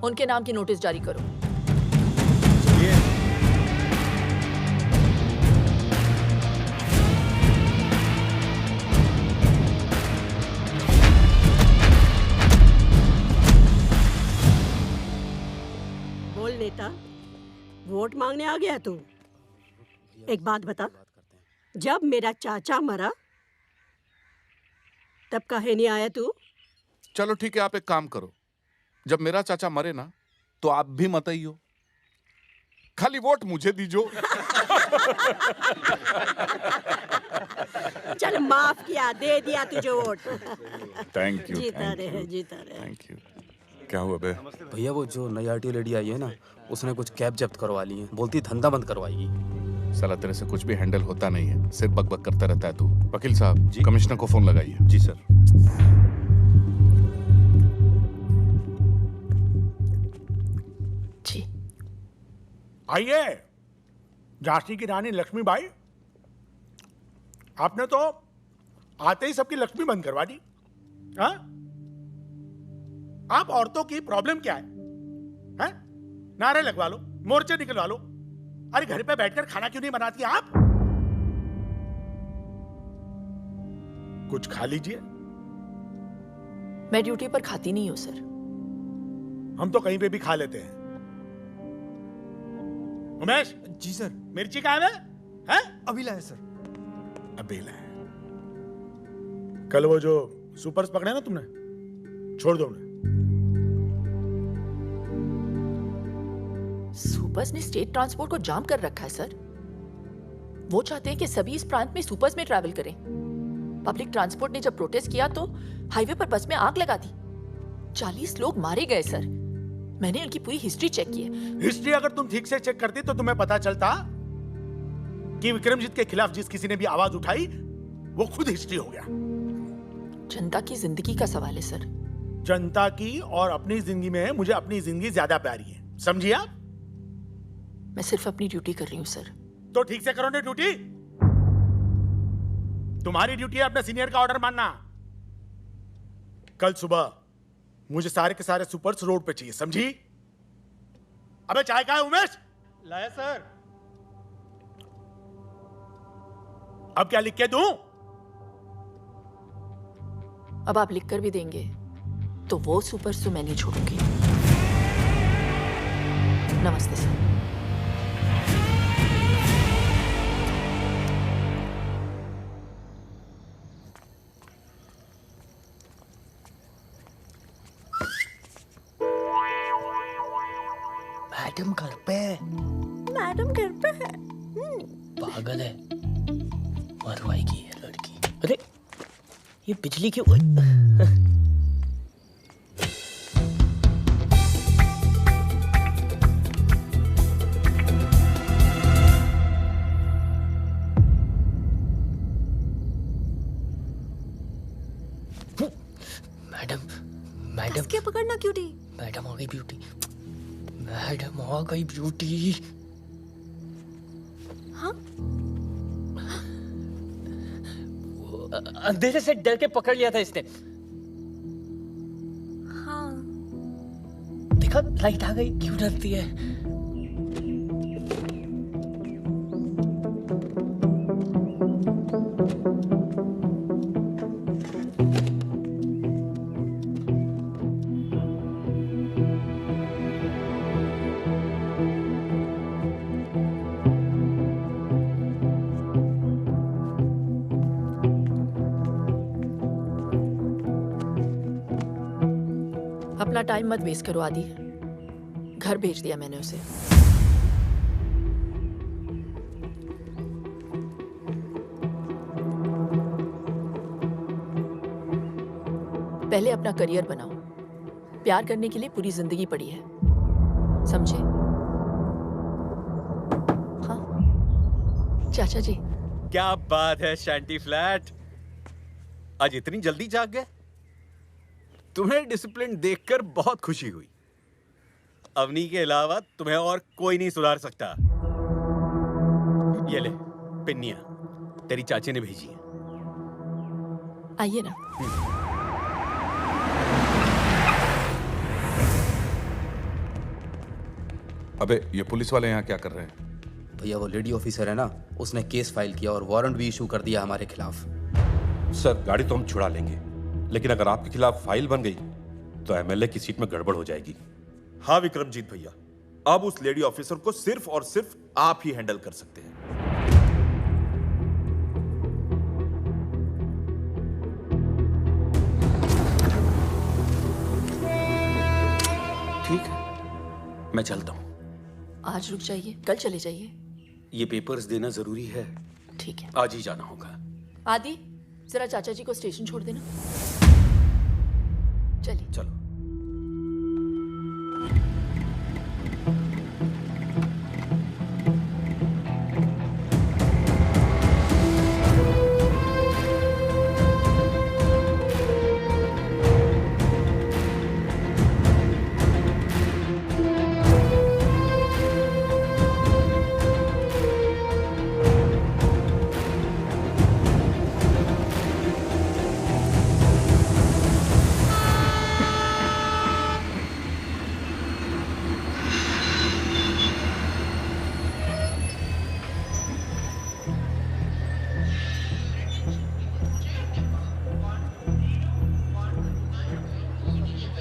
उनके नाम की नोटिस जारी करो। बोल नेता, वोट मांगने आ गया तू? एक बात बता, जब मेरा चाचा मरा तब काहे नहीं आया तू? चलो ठीक है, आप एक काम करो, जब मेरा चाचा मरे ना तो आप भी मत आइयो, खाली वोट मुझे दीजो। चल माफ किया, दे दिया तुझे वोट। Thank you. जीता रहे, जीता रहे। Thank you. क्या हुआ बे? भैया वो जो नई आरटीओ लेडी आई है ना, उसने कुछ कैब जब्त करवा ली है, बोलती धंधा बंद करवाएगी। साला तेरे से कुछ भी हैंडल होता नहीं है, सिर्फ बकबक करता रहता है तू। वकील साहब जी, कमिश्नर को फोन लगाइए। जी सर। जी। आइए, झांसी की रानी लक्ष्मीबाई, आपने तो आते ही सबकी लक्ष्मी बंद करवा दी। हाँ? आप औरतों की प्रॉब्लम क्या है? हैं? नारे लगवा लो, मोर्चे निकलवा लो। अरे घर पे बैठकर खाना क्यों नहीं बनाती आप? कुछ खा लीजिए। मैं ड्यूटी पर खाती नहीं हूँ सर। हम तो कहीं पे भी खा लेते हैं। उमेश। जी सर। मिर्ची कहाँ है? हैं? अभी लाए सर। अभी लाए। कल वो जो सुपर्स पकड़े ना तुमने, छोड़ दो उन्हें। सुपर्स ने स्टेट ट्रांसपोर्ट को जाम कर रखा है सर। वो चाहते हैं कि सभी इस प्रांत में सुपर्स में ट्रैवल करें। पब्लिक ट्रांसपोर्ट ने जब प्रोटेस्ट किया तो हाईवे पर बस में आग लगा दी। 40 लोग मारे गए सर। मैंने उनकी पूरी हिस्ट्री चेक की है। हिस्ट्री अगर तुम ठीक से चेक करती तो तुम्हें पता चलता कि विक्रमजीत के खिलाफ जिस किसी ने भी आवाज उठाई वो खुद हिस्ट्री हो गया। जनता की जिंदगी का सवाल है सर। जनता की और अपनी जिंदगी में मुझे अपनी जिंदगी ज्यादा प्यारी है, समझिए आप? मैं सिर्फ अपनी ड्यूटी कर रही हूँ सर। तो ठीक से करो ना ड्यूटी। तुम्हारी ड्यूटी है अपने सीनियर का ऑर्डर मानना। कल सुबह मुझे सारे के सारे सुपर्स रोड पे चाहिए, समझी? अबे चाय का है उमेश? लाया सर। अब क्या लिख के दूं? अब आप लिख कर भी देंगे तो वो सुपर्स तो मैं नहीं छोड़ूंगी। नमस्ते सर। मैडम घर पे है। मैडम घर पे है। पागल है, मरवाएगी ये लड़की। अरे ये बिजली क्यों? मैडम क्या पकड़ना क्यूटी? मैडम आ गई ब्यूटी। मैडम आ गई ब्यूटी। हाँ? अंधेरे से डर के पकड़ लिया था इसने। हाँ। देखा लाइट आ गई, क्यों डरती है? अपना टाइम मत वेस्ट करो आदि। घर भेज दिया मैंने उसे। पहले अपना करियर बनाओ। प्यार करने के लिए पूरी जिंदगी पड़ी है, समझे? हाँ चाचा जी। क्या बात है शैंटी फ्लैट, आज इतनी जल्दी जाग गए? तुम्हें डिसिप्लिन देखकर बहुत खुशी हुई। अवनी के अलावा तुम्हें और कोई नहीं सुधार सकता। ये ले पिन्नियां, तेरी चाची ने भेजी है। आइए ना। अबे ये पुलिस वाले यहाँ क्या कर रहे हैं? भैया वो लेडी ऑफिसर है ना, उसने केस फाइल किया और वारंट भी इशू कर दिया हमारे खिलाफ। सर गाड़ी तो हम छुड़ा लेंगे, लेकिन अगर आपके खिलाफ फाइल बन गई तो एमएलए की सीट में गड़बड़ हो जाएगी। हाँ विक्रमजीत भैया, अब उस लेडी ऑफिसर को सिर्फ और सिर्फ आप ही हैंडल कर सकते हैं। ठीक है, मैं चलता हूँ। आज रुक जाइए, कल चले जाइए। ये पेपर्स देना जरूरी है। ठीक है, आज ही जाना होगा। आदि जरा चाचा जी को स्टेशन छोड़ देना। चलिए। चलो।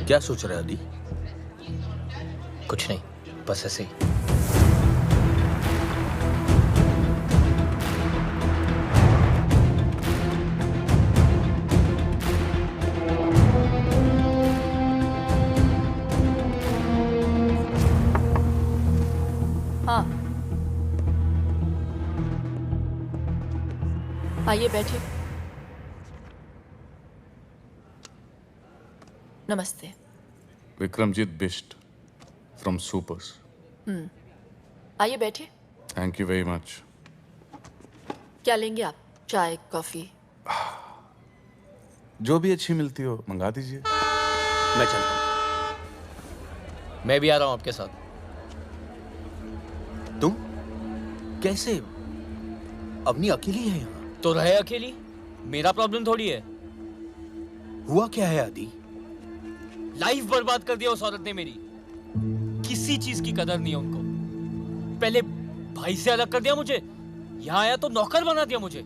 क्या सोच रहे आदि? कुछ नहीं, बस ऐसे ही। हाँ, आइए बैठिए। नमस्ते। Vikramjit Bisht from supers. आइए बैठिए। Thank you very much. क्या लेंगे आप? चाय, कॉफी? जो भी अच्छी मिलती हो मंगा दीजिए। मैं चलता हूँ। मैं भी आ रहा हूँ आपके साथ। तुम कैसे? अवनी अकेली है यहाँ? तो रहे अकेली, मेरा प्रॉब्लम थोड़ी है। हुआ क्या है आदि? लाइफ बर्बाद कर दिया उस औरत ने मेरी। किसी चीज की कदर नहीं है उनको। पहले भाई से अलग कर दिया मुझे, यहाँ आया तो नौकर बना दिया मुझे।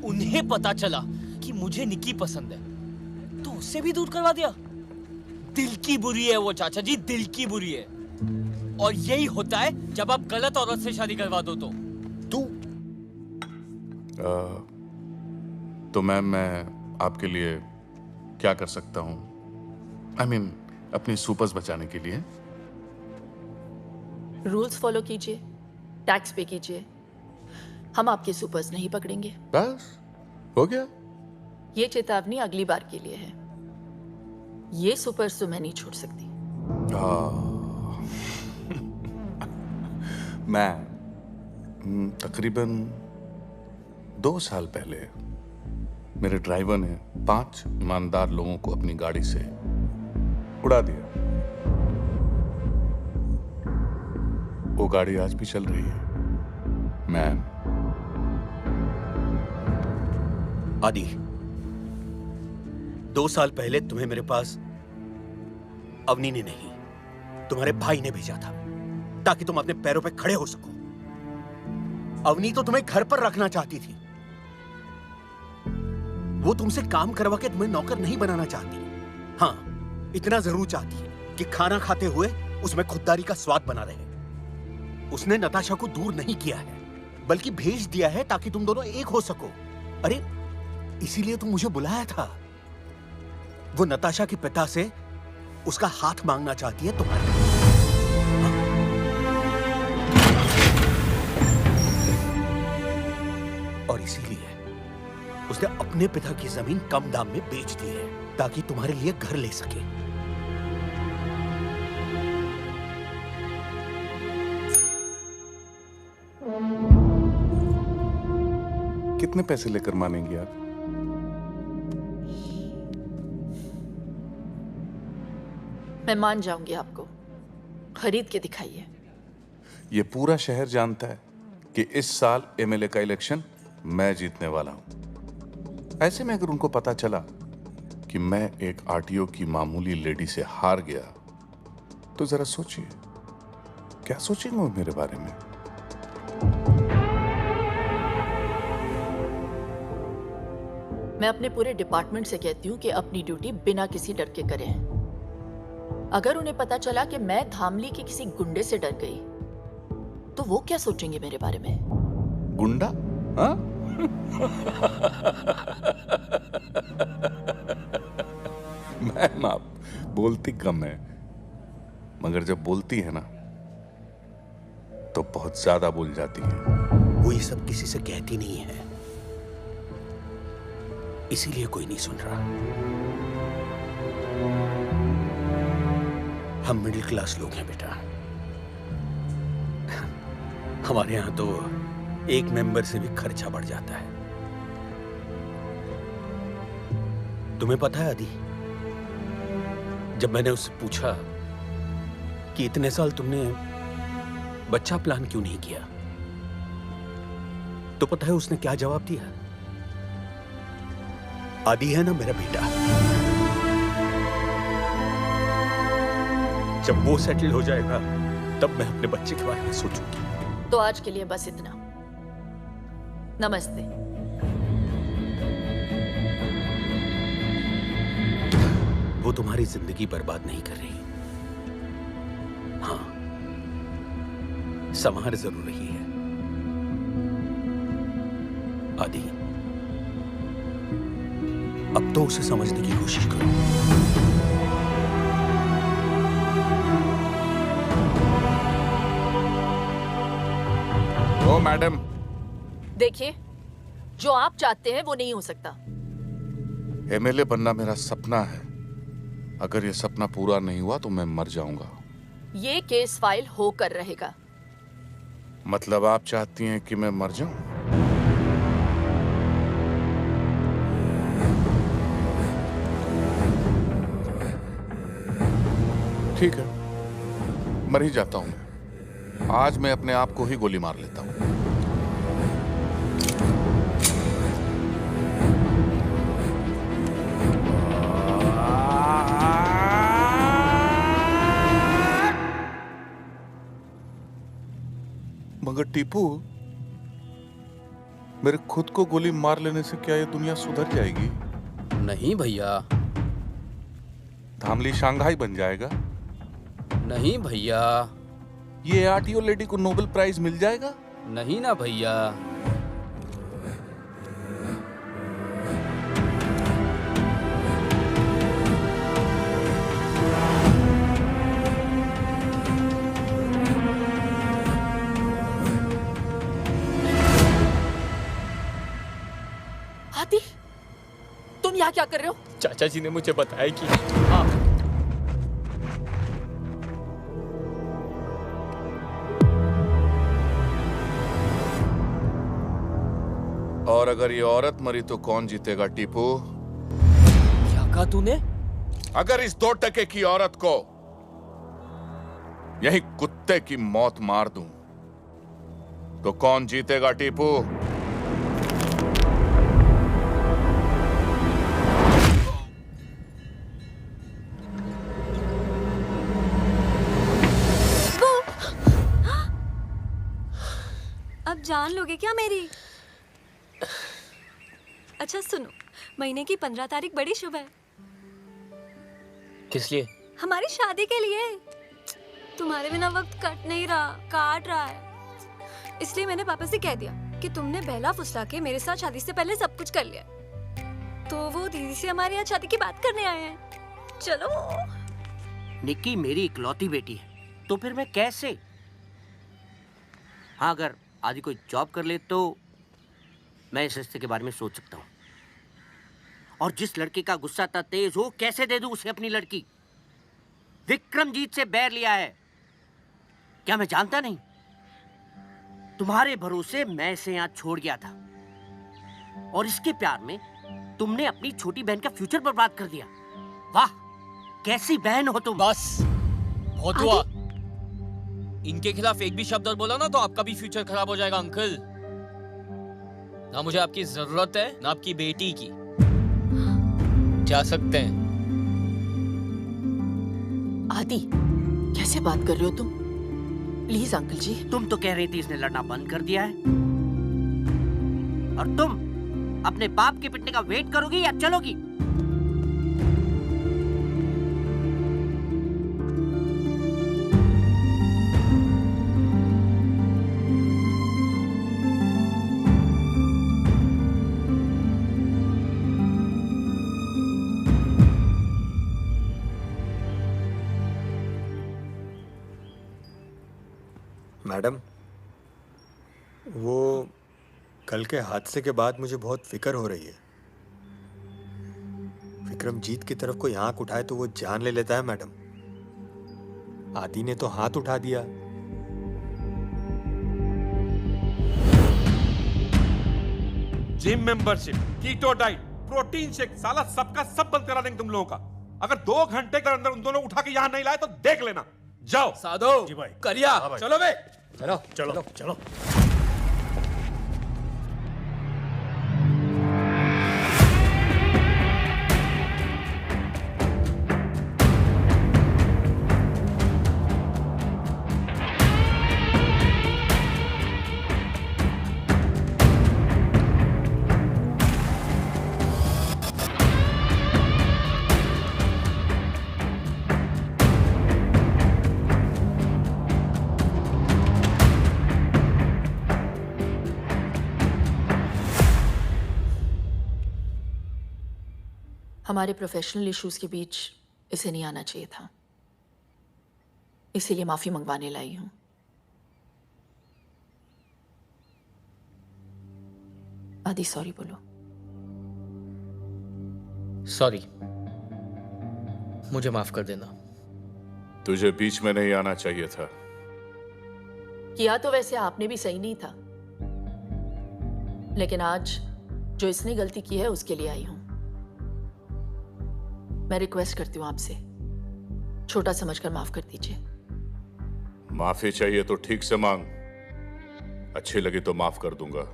उन्हें पता चला कि मुझे निकी पसंद है तो उससे भी दूर करवा दिया। दिल की बुरी है वो चाचा जी, दिल की बुरी है। और यही होता है जब आप गलत औरत से शादी करवा दो तो। तो मैम मैं आपके लिए क्या कर सकता हूँ? I mean, अपनी सुपर्स बचाने के लिए। रूल्स फॉलो कीजिए, टैक्स पे कीजिए। हम आपके सुपर्स नहीं पकड़ेंगे। बस हो गया। ये चेतावनी अगली बार के लिए है। ये सुपर्स तो मैं नहीं छोड़ सकती। मैं तकरीबन 2 साल पहले मेरे ड्राइवर ने 5 ईमानदार लोगों को अपनी गाड़ी से उड़ा दिया। वो गाड़ी आज भी चल रही है। मैम आदि, 2 साल पहले तुम्हें मेरे पास अवनी ने नहीं, तुम्हारे भाई ने भेजा था ताकि तुम अपने पैरों पे खड़े हो सको। अवनी तो तुम्हें घर पर रखना चाहती थी। वो तुमसे काम करवा के तुम्हें नौकर नहीं बनाना चाहती। हाँ, इतना जरूर चाहती है कि खाना खाते हुए उसमें खुददारी का स्वाद बना रहे। उसने नताशा को दूर नहीं किया है, बल्कि भेज दिया है ताकि तुम दोनों एक हो सको। अरे इसीलिए तुम मुझे बुलाया था। वो नताशा के पिता से उसका हाथ मांगना चाहती है तुम्हारे। और इसीलिए उसने अपने पिता की जमीन कम दाम में बेच दी है ताकि तुम्हारे लिए घर ले सके। कितने पैसे लेकर मानेंगी आप? मैं मान जाऊंगी आपको। खरीद के दिखाइए। ये पूरा शहर जानता है कि इस साल एमएलए का इलेक्शन मैं जीतने वाला हूं। ऐसे में अगर उनको पता चला कि मैं एक आरटीओ की मामूली लेडी से हार गया तो जरा सोचिए, क्या सोचेंगे वो मेरे बारे में? मैं अपने पूरे डिपार्टमेंट से कहती हूँ कि अपनी ड्यूटी बिना किसी डर के करें। अगर उन्हें पता चला कि मैं धामली के किसी गुंडे से डर गई तो वो क्या सोचेंगे मेरे बारे में? गुंडा? हाँ? मैम आप बोलती कम है, मगर जब बोलती है ना तो बहुत ज्यादा बोल जाती है। वो ये सब किसी से कहती नहीं है, इसीलिए कोई नहीं सुन रहा। हम मिडिल क्लास लोग हैं बेटा। हमारे यहां तो एक मेंबर से भी खर्चा बढ़ जाता है। तुम्हें पता है आदि, जब मैंने उससे पूछा कि इतने साल तुमने बच्चा प्लान क्यों नहीं किया, तो पता है उसने क्या जवाब दिया? आदि है ना मेरा बेटा, जब वो सेटल हो जाएगा तब मैं अपने बच्चे के बारे में सोचूंगी। तो आज के लिए बस इतना। नमस्ते। वो तुम्हारी जिंदगी बर्बाद नहीं कर रही। हाँ, संभार जरूर रही है। आदि, अब तो उसे समझने की कोशिश करो। मैडम। देखिए, जो आप चाहते हैं वो नहीं हो सकता। एमएलए बनना मेरा सपना है। अगर ये सपना पूरा नहीं हुआ तो मैं मर जाऊंगा। ये केस फाइल होकर रहेगा। मतलब आप चाहती हैं कि मैं मर जाऊं? ठीक है, मर ही जाता हूं मैं। आज मैं अपने आप को ही गोली मार लेता हूं। मगर टीपू, मेरे खुद को गोली मार लेने से क्या ये दुनिया सुधर जाएगी? नहीं भैया। धामली शंघाई बन जाएगा? नहीं भैया। ये आरटीओ लेडी को नोबेल प्राइज मिल जाएगा? नहीं ना भैया। आदि, तुम यहाँ क्या कर रहे हो? चाचा जी ने मुझे बताया कि हाँ। और अगर ये औरत मरी तो कौन जीतेगा टीपू? क्या कहा तूने? अगर इस 2 टके की औरत को यही कुत्ते की मौत मार दूं तो कौन जीतेगा टीपू? अब जान लोगे क्या मेरी? अच्छा सुनो, महीने की 15 तारीख बड़ी शुभ है। किस लिए? हमारी शादी के लिए। तुम्हारे बिना वक्त कट नहीं रहा, काट रहा है। इसलिए मैंने पापा से कह दिया कि तुमने बहला फुसला के मेरे साथ शादी से पहले सब कुछ कर लिया। तो वो दीदी से हमारी आज शादी की बात करने आए हैं। चलो। निक्की मेरी इकलौती बेटी है, तो फिर मैं कैसे? हाँ, अगर आदि कोई जॉब कर ले तो मैं इस रिश्ते के बारे में सोच सकता हूँ। और जिस लड़के का गुस्सा इतना तेज हो, कैसे दे दूं उसे अपनी लड़की? विक्रमजीत से बैर लिया है, क्या मैं जानता नहीं? तुम्हारे भरोसे मैं इसे यहाँ छोड़ गया था, और इसके प्यार में तुमने अपनी छोटी बहन का फ्यूचर बर्बाद कर दिया। वाह, कैसी बहन हो तुम। बस बहुत हुआ। इनके खिलाफ एक भी शब्द और बोला ना तो आपका भी फ्यूचर खराब हो जाएगा अंकल। ना मुझे आपकी जरूरत है ना आपकी बेटी की। जा सकते हैं। आदि, कैसे बात कर रहे हो तुम? प्लीज अंकल जी। तुम तो कह रही थी इसने लड़ना बंद कर दिया है, और तुम अपने बाप के पिटने का वेट करोगी या चलोगी? मैडम, वो कल के हादसे के बाद मुझे बहुत फिक्र हो रही है। विक्रमजीत की तरफ कोई आंख उठाए तो वो जान ले लेता है मैडम। आदि ने तो हाथ उठा दिया। Gym membership, keto diet, protein shake, साला सबका सब बंद करा देंगे तुम लोगों का। अगर 2 घंटे के अंदर उन दोनों उठा के यहाँ नहीं लाए तो देख लेना। जाओ। साधो जी भाई। करिया, चलो बे। चलो चलो चलो। हमारे प्रोफेशनल इश्यूज के बीच इसे नहीं आना चाहिए था, इसीलिए माफी मंगवाने लाई हूं। आदि सॉरी बोलो। सॉरी, मुझे माफ कर देना। तुझे बीच में नहीं आना चाहिए था। किया तो वैसे आपने भी सही नहीं था, लेकिन आज जो इसने गलती की है उसके लिए आई हूं। मैं रिक्वेस्ट करती हूं आपसे, छोटा समझकर माफ कर दीजिए। माफी चाहिए तो ठीक से मांग, अच्छी लगी तो माफ कर दूंगा।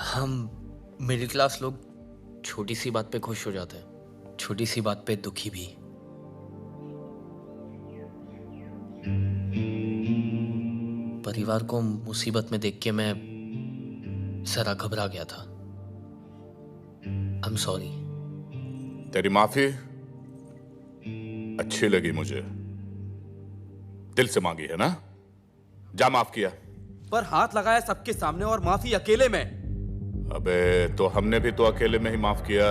हम मिडिल क्लास लोग छोटी सी बात पे खुश हो जाते हैं, छोटी सी बात पे दुखी भी। परिवार को मुसीबत में देख के मैं जरा घबरा गया था। I am sorry. तेरी माफी अच्छी लगी मुझे, दिल से मांगी है ना? जा माफ किया। पर हाथ लगाया सबके सामने और माफी अकेले में। अबे तो हमने भी तो अकेले में ही माफ किया,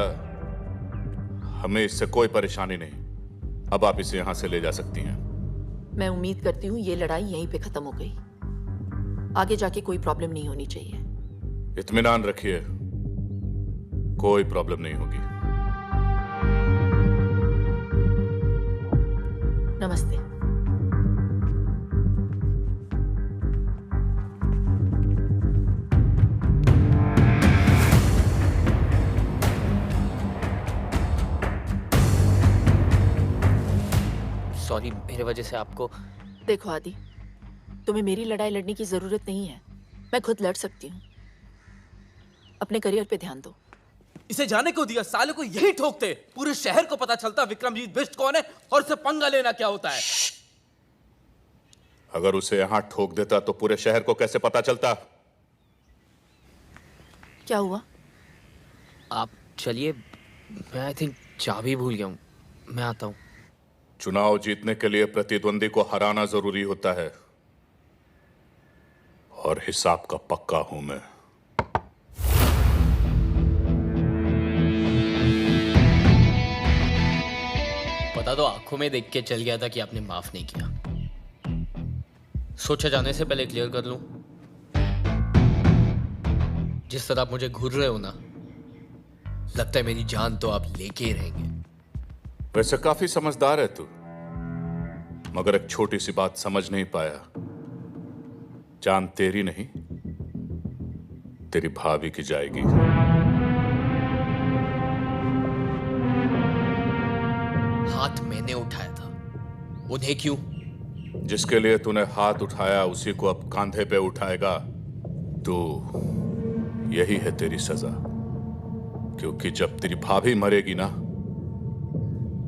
हमें इससे कोई परेशानी नहीं। अब आप इसे यहां से ले जा सकती हैं। मैं उम्मीद करती हूँ ये लड़ाई यहीं पे खत्म हो गई, आगे जाके कोई प्रॉब्लम नहीं होनी चाहिए। इत्मीनान रखिए, कोई प्रॉब्लम नहीं होगी। नमस्ते। सॉरी, मेरे वजह से आपको। देखो आदि, तुम्हें मेरी लड़ाई लड़ने की जरूरत नहीं है, मैं खुद लड़ सकती हूँ। अपने करियर पे ध्यान दो। इसे जाने को दिया, साले को यही ठोकते। पूरे शहर को पता चलता विक्रमजीत बिष्ट कौन है और इसे पंगा लेना क्या होता है। अगर उसे यहां ठोक देता तो पूरे शहर को कैसे पता चलता? क्या हुआ? आप चलिए, मैं आई थिंक चाबी भूल गया हूँ, मैं आता हूँ। चुनाव जीतने के लिए प्रतिद्वंदी को हराना जरूरी होता है, और हिसाब का पक्का हूं मैं। पता तो आंखों में देख के चल गया था कि आपने माफ नहीं किया। सोचा जाने से पहले क्लियर कर लूं, जिस तरह आप मुझे घूर रहे हो ना, लगता है मेरी जान तो आप लेके ही रहेंगे। वैसे काफी समझदार है तू, मगर एक छोटी सी बात समझ नहीं पाया। जान तेरी नहीं, तेरी भाभी की जाएगी। हाथ मैंने उठाया था, उन्हें क्यों? जिसके लिए तूने हाथ उठाया उसी को अब कांधे पे उठाएगा तो यही है तेरी सजा। क्योंकि जब तेरी भाभी मरेगी ना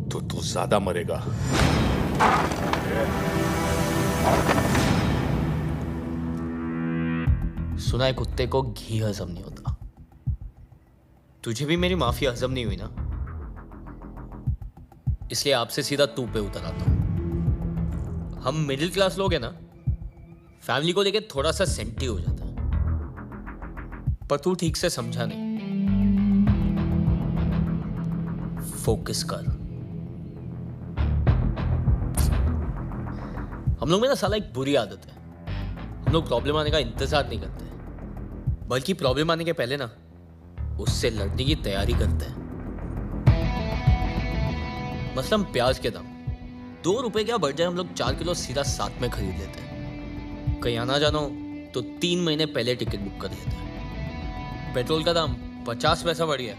तो तू ज्यादा मरेगा। सुना है कुत्ते को घी हजम नहीं होता। तुझे भी मेरी माफी हजम नहीं हुई ना, इसलिए आपसे सीधा तू पे उतर आता हूं। हम मिडिल क्लास लोग हैं ना, फैमिली को लेके थोड़ा सा सेंटी हो जाता है, पर तू ठीक से समझा नहीं। फोकस कर। हम लोग में ना साला एक बुरी आदत है, हम लोग प्रॉब्लम आने का इंतजार नहीं करते, बल्कि प्रॉब्लम आने के पहले ना उससे लड़ने की तैयारी करते हैं। मसलन प्याज के दाम 2 रुपए क्या बढ़ जाए, हम लोग 4 किलो सीधा साथ में खरीद लेते हैं। कहीं आना जाना हो तो 3 महीने पहले टिकट बुक कर लेते हैं। पेट्रोल का दाम 50 पैसा बढ़ गया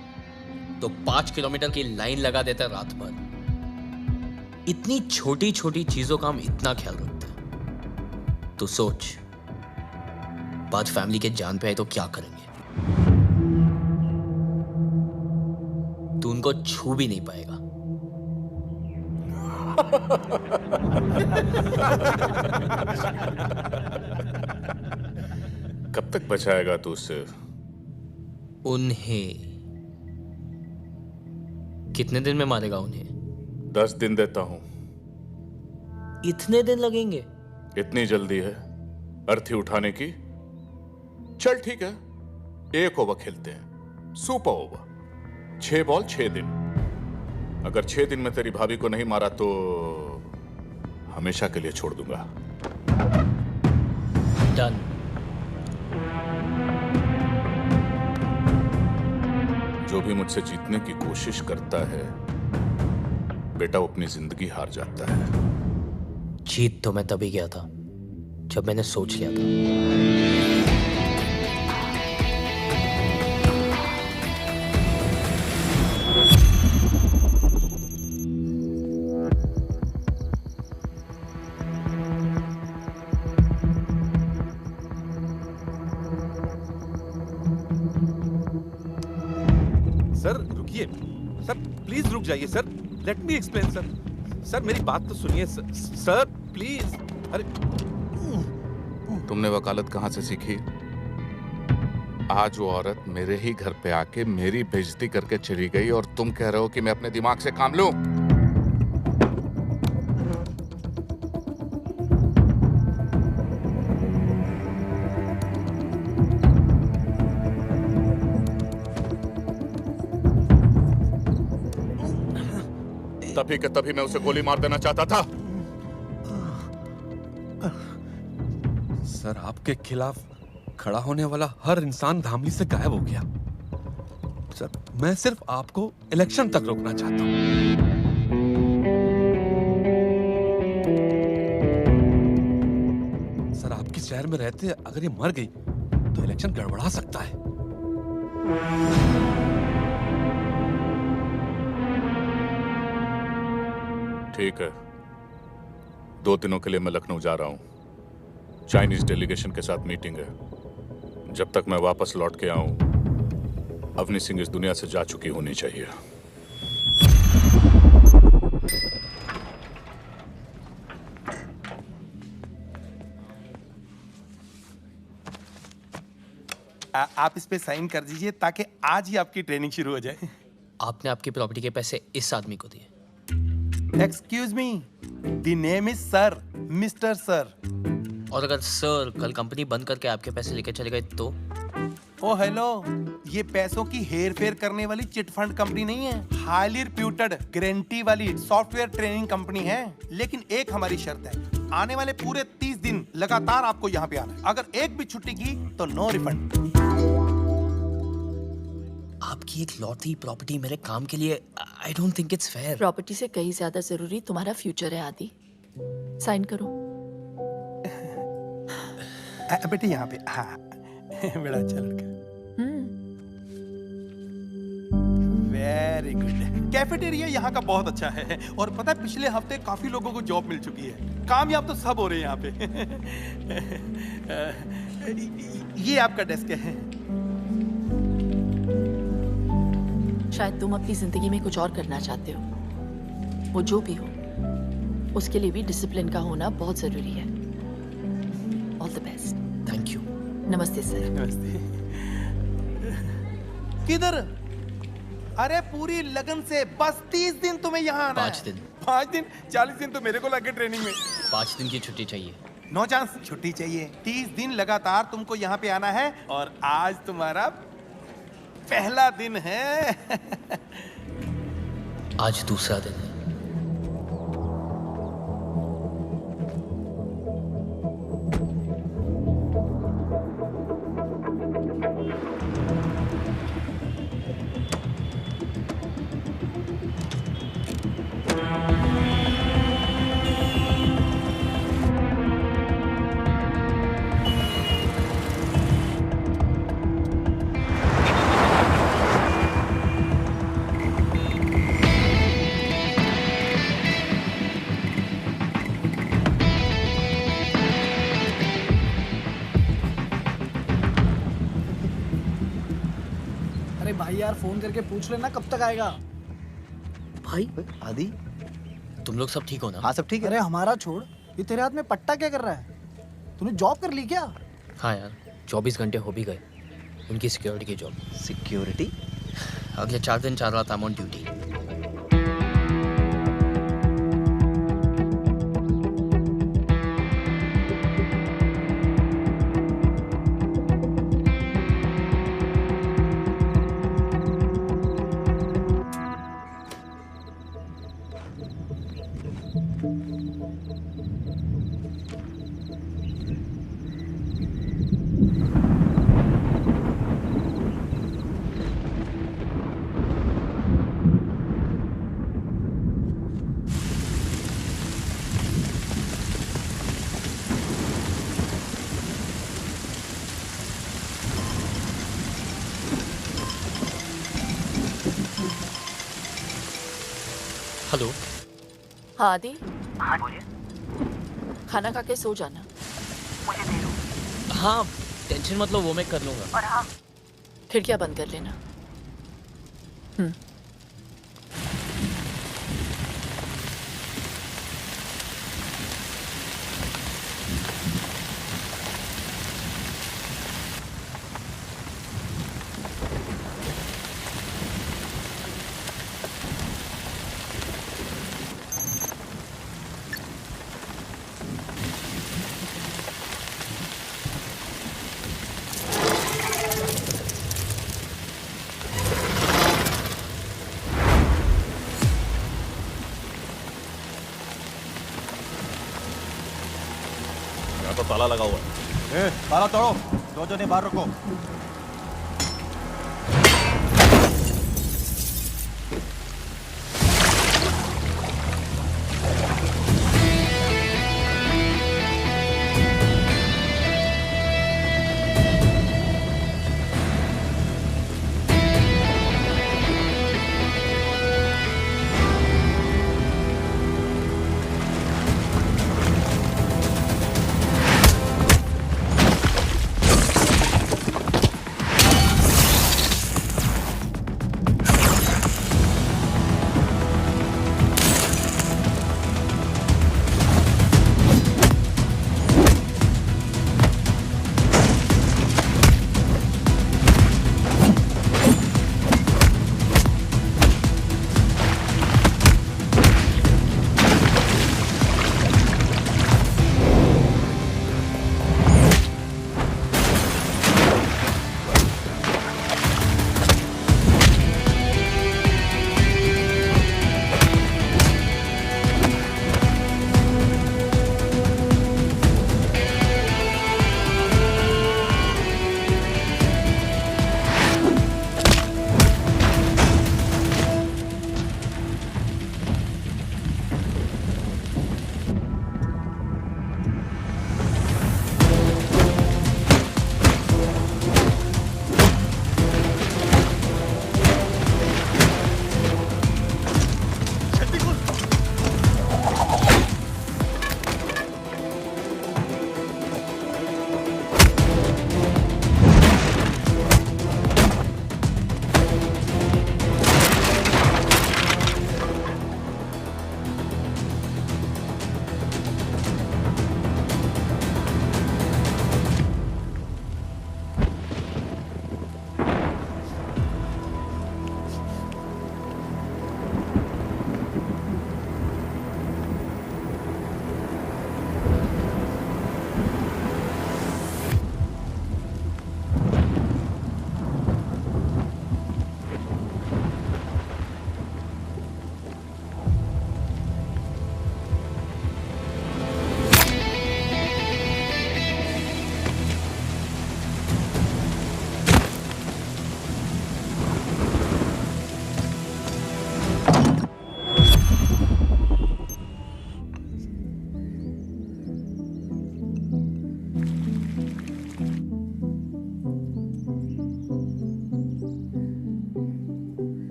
तो 5 किलोमीटर की लाइन लगा देते हैं रात भर। इतनी छोटी छोटी चीजों का हम इतना ख्याल रखते हैं। तो सोच, बात फैमिली के जान पे आए तो क्या करेंगे? तू उनको छू भी नहीं पाएगा। कब तक बचाएगा तू उससे? उन्हें कितने दिन में मारेगा उन्हें? 10 दिन देता हूं। इतने दिन लगेंगे? इतनी जल्दी है अर्थी उठाने की? चल ठीक है, 1 ओवर खेलते हैं, सुपर ओवर। 6 बॉल 6 दिन। अगर 6 दिन में तेरी भाभी को नहीं मारा तो हमेशा के लिए छोड़ दूंगा। डन। जो भी मुझसे जीतने की कोशिश करता है बेटा वो अपनी जिंदगी हार जाता है। जीत तो मैं तभी गया था जब मैंने सोच लिया था। सर रुकिए, सर प्लीज रुक जाइए sir, let me explain sir. Sir मेरी बात तो सुनिए सर प्लीज। अरे तुमने वकालत कहाँ से सीखी? आज वो औरत मेरे ही घर पे आके मेरी बेइज्जती करके चली गई और तुम कह रहे हो कि मैं अपने दिमाग से काम लूं? तभी के तभी मैं उसे गोली मार देना चाहता था। सर आपके खिलाफ खड़ा होने वाला हर इंसान धामली से गायब हो गया। सर मैं सिर्फ आपको इलेक्शन तक रोकना चाहता हूं। सर आपके शहर में रहते अगर ये मर गई तो इलेक्शन गड़बड़ा सकता है। ठीक है, 2 दिनों के लिए मैं लखनऊ जा रहा हूं। चाइनीज डेलीगेशन के साथ मीटिंग है। जब तक मैं वापस लौट के आऊं अवनी सिंह इस दुनिया से जा चुकी होनी चाहिए। आप इस पे साइन कर दीजिए ताकि आज ही आपकी ट्रेनिंग शुरू हो जाए। आपने आपकी प्रॉपर्टी के पैसे इस आदमी को दिए? Excuse me, the name is sir, mister sir. और अगर सर कल कंपनी बंद करके आपके पैसे लेके चले गए तो? ओ हेलो, ये पैसों की हेर फेर करने वाली चिट फंड कंपनी नहीं है, हाईली रिप्यूटेड गारंटी वाली सॉफ्टवेयर ट्रेनिंग कंपनी है। लेकिन एक हमारी शर्त है, आने वाले पूरे 30 दिन लगातार आपको यहाँ पे आना है। अगर एक भी छुट्टी की तो नो रिफंड। आपकी एक लौती प्रॉपर्टी मेरे काम के लिए, I don't think it's fair. Property से कहीं ज्यादा जरूरी तुम्हारा फ्यूचर है आदि। साइन करो। बेटे यहाँ पे, हाँ बड़ा अच्छा लड़का। Very good. कैफेटेरिया यहाँ का बहुत अच्छा है और पता है पिछले हफ्ते काफी लोगों को जॉब मिल चुकी है। कामयाब तो सब हो रहे हैं यहाँ पे। ये आपका डेस्क है। शायद तुम अपनी जिंदगी में कुछ और करना चाहते हो, वो जो भी हो उसके लिए भी डिसिप्लिन का होना बहुत जरूरी है। All the best. Thank you. नमस्ते सर। नमस्ते। किधर? अरे पूरी लगन से, बस 30 दिन तुम्हें यहाँ आना 5 दिन। 5 दिन? 40 दिन तो मेरे को लगे ट्रेनिंग में। 5 दिन की छुट्टी चाहिए। नो चांस, छुट्टी चाहिए। 30 दिन लगातार तुमको यहाँ पे आना है और आज तुम्हारा पहला दिन है। आज दूसरा दिन है। अरे भाई यार फोन करके पूछ लेना कब तक आएगा। भाई आदि, तुम लोग सब ठीक हो ना? हाँ सब ठीक है। अरे हमारा छोड़, ये तेरे हाथ में पट्टा क्या कर रहा है? तूने जॉब कर ली क्या? हाँ यार, 24 घंटे हो भी गए। उनकी सिक्योरिटी की जॉब। सिक्योरिटी? अगले 4 दिन 4 रात I am on duty. Hello. हाँ आदि, हाँ बोलिए। खाना खा के सो जाना। मुझे दे दो। हाँ टेंशन मत लो, वो मैं कर लूंगा। और हाँ, खिड़कियां बंद कर लेना। यहाँ तो ताला लगा हुआ है। ताला तोड़ो, दो जने बाहर रखो।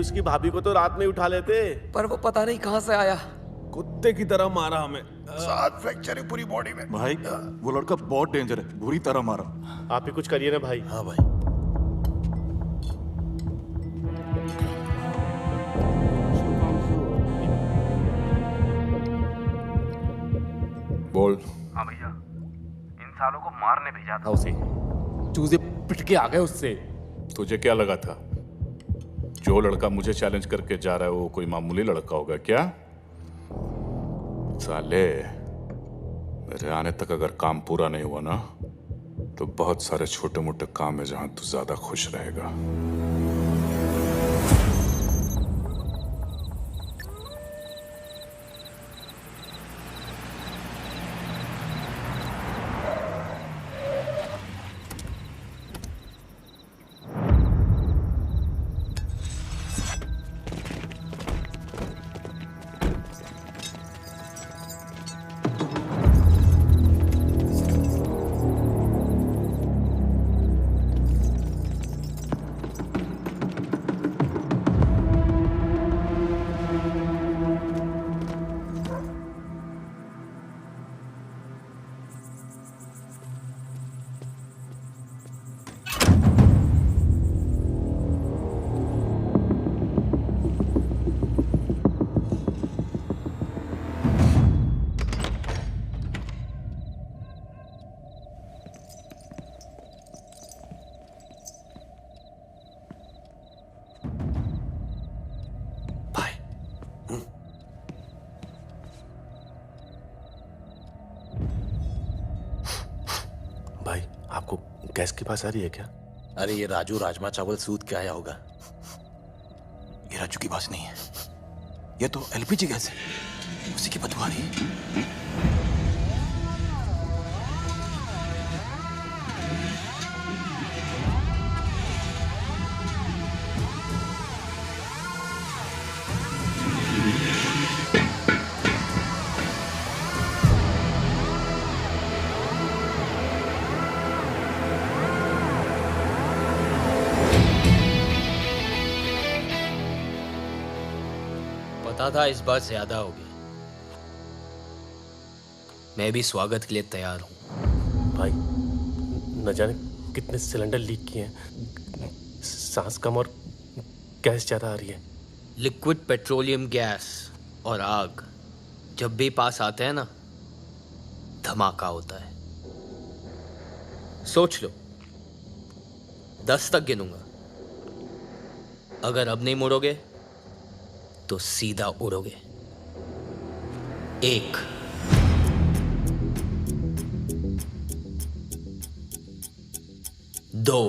उसकी भाभी को तो रात में उठा लेते। पर वो पता नहीं कहां से आया। कुत्ते की तरह मारा हमें। 7 फ्रैक्चर है पूरी बॉडी में। भाई वो लड़का बहुत डेंजर है, बुरी तरह मारा। आप ही कुछ करिए ना भाई। हाँ भाई। बोल। हाँ भैया, इन सालों को मारने भेजा था उसे। चूजे पिट के आ गए उससे। तुझे क्या लगा था जो लड़का मुझे चैलेंज करके जा रहा है वो कोई मामूली लड़का होगा क्या? साले, मेरे आने तक अगर काम पूरा नहीं हुआ ना तो बहुत सारे छोटे मोटे काम है जहां तू ज्यादा खुश रहेगा। भाई आपको गैस की पास आ रही है क्या? अरे ये राजू राजमा चावल सूद के आया होगा। ये राजू की बात नहीं है, ये तो एलपीजी गैस है, उसी की बदबू आ रही है। पता था इस बार ज्यादा होगी। मैं भी स्वागत के लिए तैयार हूं। भाई न जाने कितने सिलेंडर लीक किए हैं, सांस कम और गैस ज्यादा आ रही है। लिक्विड पेट्रोलियम गैस और आग जब भी पास आते हैं ना, धमाका होता है। सोच लो, 10 तक गिनूंगा। अगर अब नहीं मुड़ोगे तो सीधा उड़ोगे। 1, 2।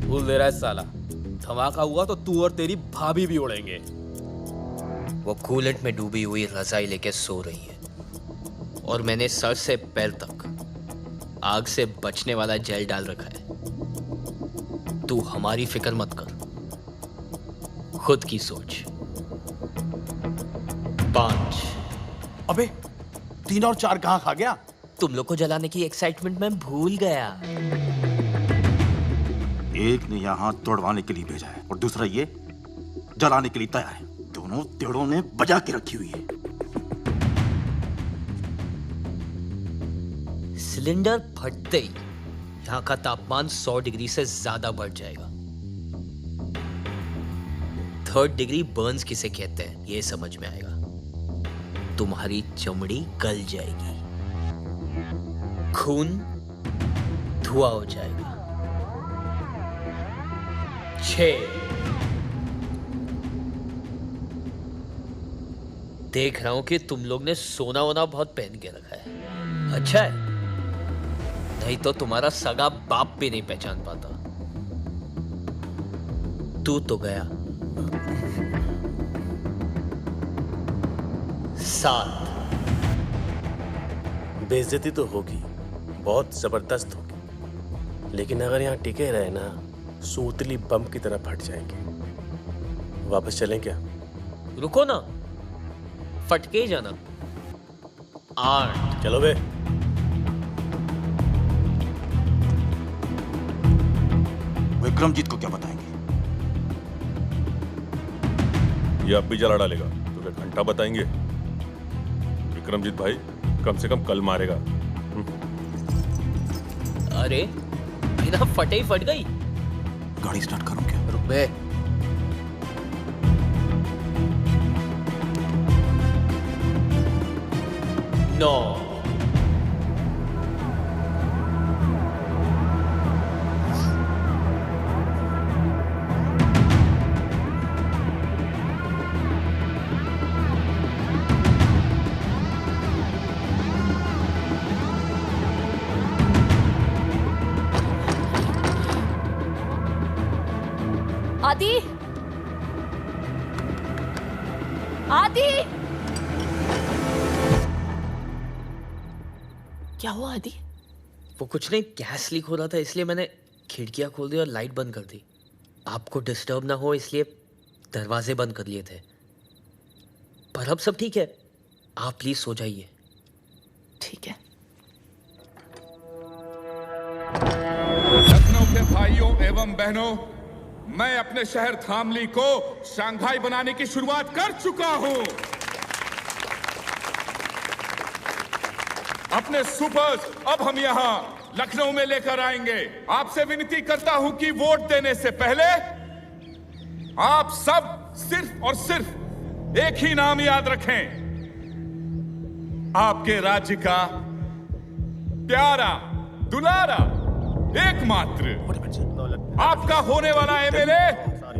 भूल दे रहा है साला, धमाका हुआ तो तू और तेरी भाभी भी उड़ेंगे। वो कूलेंट में डूबी हुई रजाई लेके सो रही है और मैंने सर से पैर तक आग से बचने वाला जेल डाल रखा है। तू हमारी फिक्र मत कर, खुद की सोच। 5। अबे 3 और 4 कहाँ खा गया? तुम लोग को जलाने की एक्साइटमेंट में भूल गया। एक ने यहाँ हाथ तोड़वाने के लिए भेजा है और दूसरा ये जलाने के लिए तैयार है। दोनों तेड़ों ने बजा के रखी हुई है। सिलेंडर फटते ही यहाँ का तापमान 100 डिग्री से ज्यादा बढ़ जाएगा। 3rd डिग्री बर्न्स किसे कहते हैं ये समझ में आएगा। तुम्हारी चमड़ी गल जाएगी, खून धुआं हो जाएगा। 6। देख रहा हूं कि तुम लोग ने सोना वोना बहुत पहन के रखा है। अच्छा है, नहीं तो तुम्हारा सगा बाप भी नहीं पहचान पाता। तू तो गया। 7। बेइज्जती तो होगी, बहुत जबरदस्त होगी, लेकिन अगर यहाँ टिके रहे ना, सूतली बम की तरह फट जाएंगे। वापस चलें क्या? रुको ना, फटके ही जाना। 8। चलो बे। विक्रमजीत को क्या बताएंगे? ये अब भी जला डालेगा, तुझे घंटा बताएंगे। विक्रमजीत भाई कम से कम कल मारेगा। अरे बिना फटे ही फट गई। गाड़ी स्टार्ट करूं क्या? रुक बे। नो आदि, आदि, क्या हुआ आदि? वो कुछ नहीं, गैस लीक हो रहा था इसलिए मैंने खिड़कियां खोल दी और लाइट बंद कर दी। आपको डिस्टर्ब ना हो इसलिए दरवाजे बंद कर लिए थे। पर अब सब ठीक है, आप प्लीज सो जाइए। ठीक है। लखनऊ के भाइयों एवं बहनों, मैं अपने शहर धामली को शंघाई बनाने की शुरुआत कर चुका हूं। अपने सुपर्स अब हम यहां लखनऊ में लेकर आएंगे। आपसे विनती करता हूं कि वोट देने से पहले आप सब सिर्फ और सिर्फ एक ही नाम याद रखें, आपके राज्य का प्यारा दुलारा एकमात्र आपका होने वाला MLA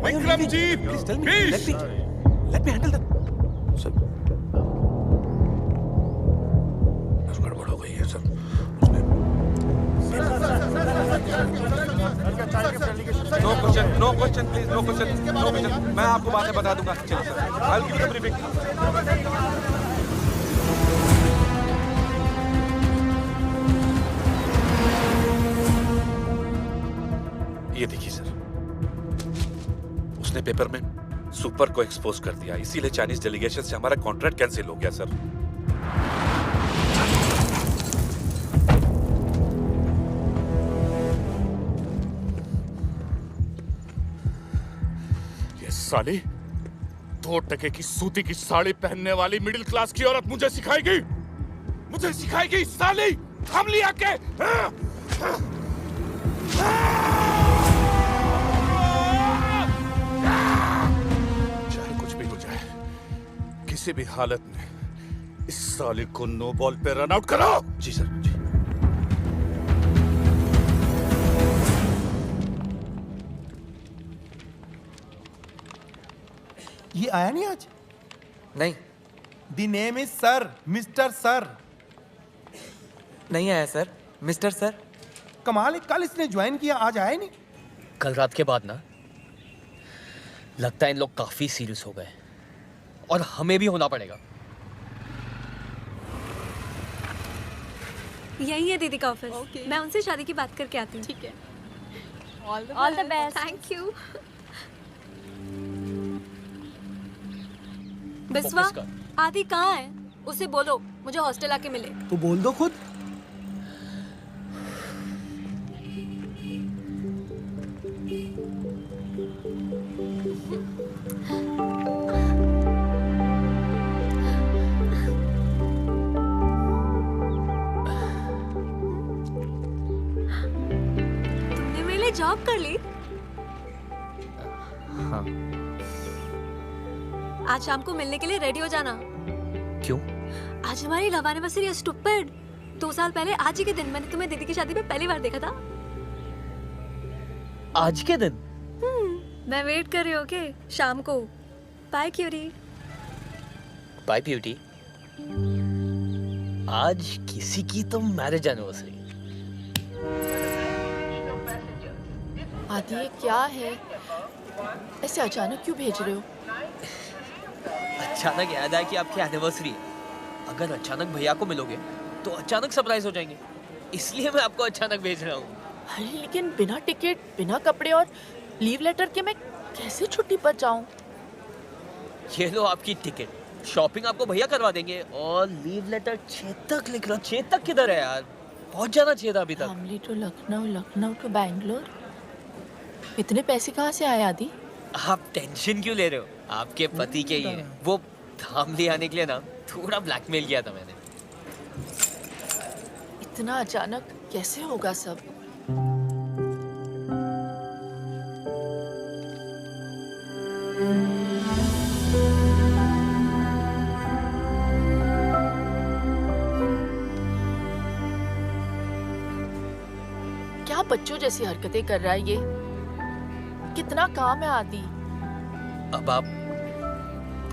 Vikramjit Bisht. Let me handle that. Sir, गड़बड़ हो गई है sir. No question, no question please, no question, no question. मैं आपको बाद में बता दूंगा। चलिए sir, I will give you the briefing. ये देखिए सर, उसने पेपर में सुपर को एक्सपोज कर दिया, इसीलिए चाइनीज डेलीगेशन से हमारा कॉन्ट्रैक्ट कैंसिल हो गया सर। ये साली 2 टके की सूती की साड़ी पहनने वाली मिडिल क्लास की औरत मुझे सिखाएगी साली। हम लिया के चाहे कुछ भी हो जाए, किसी भी हालत में इस साले को नो बॉल पे रन आउट करो। जी सर, जी। ये आया नहीं आज? नहीं। The name is sir, mister sir. नहीं आया सर, मिस्टर सर। कमाल है, कल इसने ज्वाइन किया, आज आया नहीं। कल रात के बाद ना लगता है इन लोग काफी सीरियस हो गए और हमें भी होना पड़ेगा। यही है दीदी का ऑफिस। मैं उनसे शादी की बात करके आती हूँ। ठीक है। All the best. Thank you. Biswa, आदि कहाँ है? उसे बोलो मुझे हॉस्टल आके मिले। तो बोल दो खुद। तुमने मेरे लिए जॉब कर ली? हाँ। आज शाम को मिलने के लिए रेडी हो जाना। क्यों? आज हमारी लव एनिवर्सरी है स्टूपिड। 2 साल पहले आज ही के दिन मैंने तुम्हें दीदी की शादी में पहली बार देखा था। आज के दिन? मैं वेट कर रही हूँ। ओके, शाम को। बाय क्यूरी। Bye beauty. आज किसी की तो मैरिज एनिवर्सरी। आदि ये क्या है? ऐसे अचानक क्यों भेज रहे हो? अचानक याद आया कि आपकी एनिवर्सरी है। अगर अचानक भैया को मिलोगे तो अचानक सरप्राइज हो जाएंगे, इसलिए मैं आपको अचानक भेज रहा हूँ। अरे लेकिन बिना टिकट, बिना कपड़े और लीव लेटर के मैं कैसे छुट्टी पर जाऊँ? ये लो आपकी टिकट। शॉपिंग आपको भैया करवा देंगे और लीव लेटर चेतक लिख लो। चेतक किधर है यार? पहुंच जाना चाहिए था अभी तक। धामली टू लखनऊ, लखनऊ टू बैंगलोर। इतने पैसे कहाँ से आए आदि? आप टेंशन क्यों ले रहे हो? आपके पति के ही है। वो धामली आने के लिए ना थोड़ा ब्लैकमेल किया था मैंने। इतना अचानक कैसे होगा सब? क्या बच्चों जैसी हरकतें कर रहा है ये? कितना काम है आदि। अब आप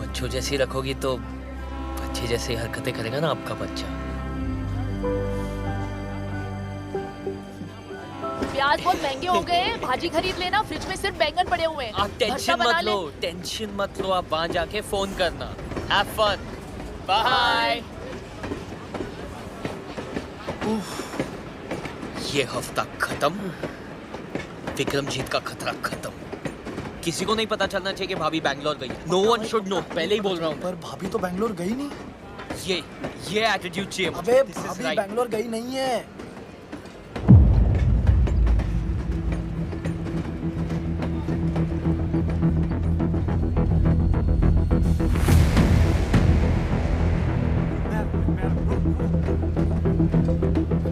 बच्चों जैसी रखोगी तो बच्चे जैसी हरकतें करेगा ना आपका बच्चा। प्याज बहुत महंगे हो गए हैं, भाजी खरीद लेना, फ्रिज में सिर्फ बैंगन पड़े हुए हैं। आप टेंशन मत लो, टेंशन मत लो, आप वहां जाके फोन करना। Have fun, bye. ये हफ्ता खत्म, विक्रमजीत का खतरा खत्म। किसी को नहीं पता चलना चाहिए कि भाभी बैंगलोर गई। नो वन शुड नो, पहले ही बोल रहा हूँ। पर भाभी तो बैंगलोर गई नहीं। ये एटीट्यूड चाहिए। अबे भाभी बैंगलोर गई नहीं है।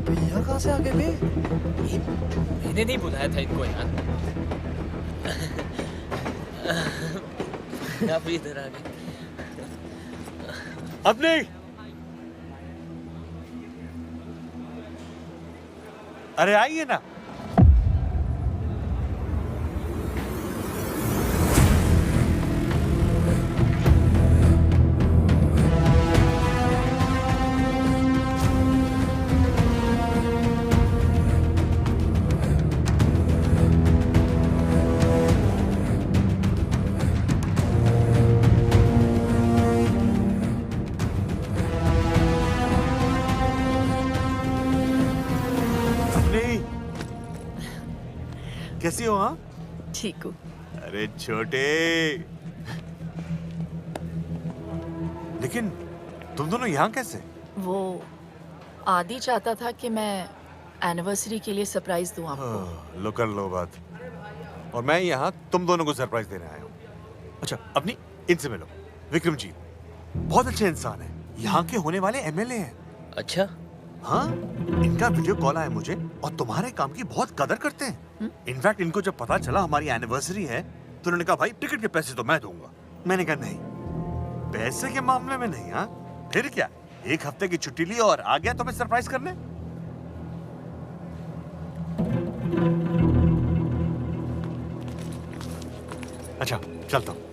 भैया कहाँ से आ गए बे? मैंने नहीं बुलाया था इनको यार। आप इधर आ गए। अब नहीं। अरे आइए ना। कैसी हो? हाँ ठीक हूँ। अरे छोटे, लेकिन तुम दोनों यहाँ कैसे? वो आदि चाहता था कि मैं एनिवर्सरी के लिए सरप्राइज दूं आपको। लो कर लो बात। और मैं यहाँ तुम दोनों को सरप्राइज देने आया हूँ। अच्छा अपनी इनसे मिलो। विक्रमजीत बहुत अच्छे इंसान है, यहाँ के होने वाले एमएलए हैं। अच्छा? हाँ, इनका वीडियो कॉल आया मुझे और तुम्हारे काम की बहुत कदर करते हैं। इनफैक्ट इनको जब पता चला हमारी एनिवर्सरी है तो उन्होंने कहा भाई टिकट के पैसे तो मैं दूंगा। मैंने कहा नहीं, पैसे के मामले में नहीं। हाँ फिर क्या, एक हफ्ते की छुट्टी ली और आ गया तुम्हें सरप्राइज करने। अच्छा चलता हूँ।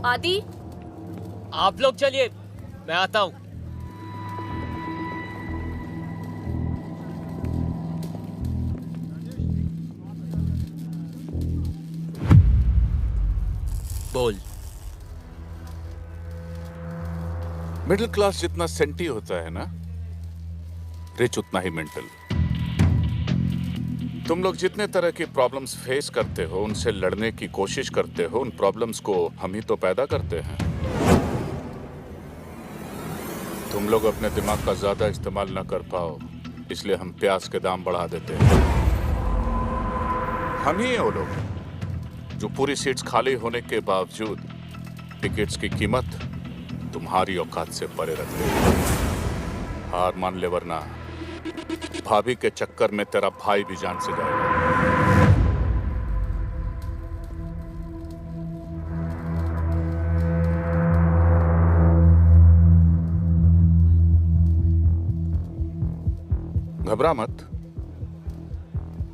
आदि आप लोग चलिए, मैं आता हूँ। बोल। मिडिल क्लास जितना सेंटी होता है ना, रिच उतना ही मेंटल। तुम लोग जितने तरह की प्रॉब्लम्स फेस करते हो, उनसे लड़ने की कोशिश करते हो, उन प्रॉब्लम्स को हम ही तो पैदा करते हैं। तुम लोग अपने दिमाग का ज्यादा इस्तेमाल न कर पाओ, इसलिए हम प्याज के दाम बढ़ा देते हैं। हम ही हैं वो लोग जो पूरी सीट्स खाली होने के बावजूद टिकट्स की कीमत तुम्हारी औकात से परे रखते हैं। हार मान ले वरना भाभी के चक्कर में तेरा भाई भी जान से जाएगा। घबरा मत,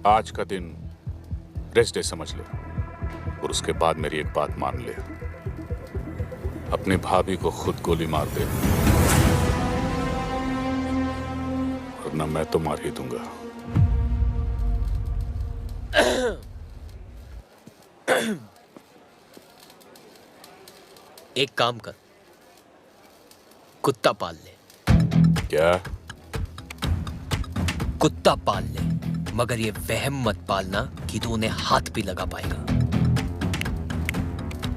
आज का दिन रेस्ट डे समझ ले और उसके बाद मेरी एक बात मान ले, अपनी भाभी को खुद गोली मार दे वरना मैं तो मार ही दूंगा। एक काम कर, कुत्ता पाल ले। क्या? कुत्ता पाल ले, मगर ये वहम मत पालना कि तू उन्हें हाथ भी लगा पाएगा।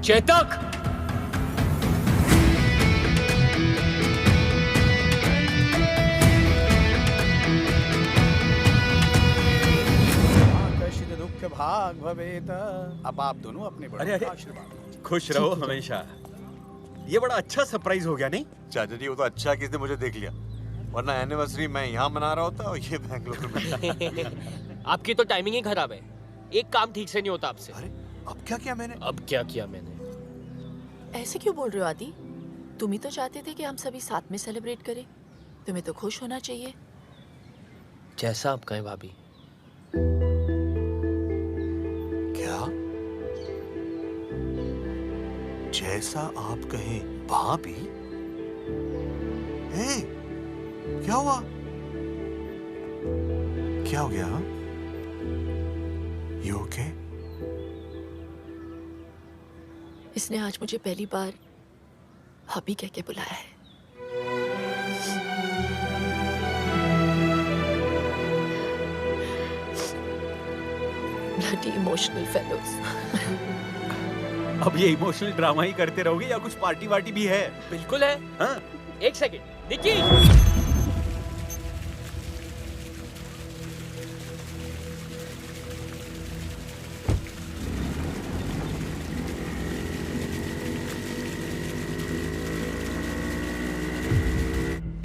चेतक! सुख भाग भवेत। अब आप दोनों अपने अरे बड़ों अरे का आशीर्वाद। खुश रहो हमेशा। ये बड़ा अच्छा सरप्राइज हो गया नहीं? चाचा जी वो तो अच्छा किसने मुझे देख लिया, वरना एनिवर्सरी मैं यहाँ मना रहा होता और ये बेंगलुरु में। आपकी तो टाइमिंग ही खराब है, एक काम ठीक से नहीं होता आपसे। अरे अब क्या किया मैंने? अब क्या किया मैंने? ऐसे क्यों बोल रहे हो आदि? तुम ही तो चाहते थे कि हम सभी साथ में सेलिब्रेट करें। तुम्हें तो खुश होना चाहिए। जैसा आप कहें भाभी। क्या? जैसा आप कहें भाभी? हे, क्या हुआ? क्या हो गया? You okay? इसने आज मुझे पहली बार भाभी कह के बुलाया है। Bloody emotional fellows. अब ये इमोशनल ड्रामा ही करते रहोगे या कुछ पार्टी वार्टी भी है? बिल्कुल है। हाँ? एक सेकंड, निकी।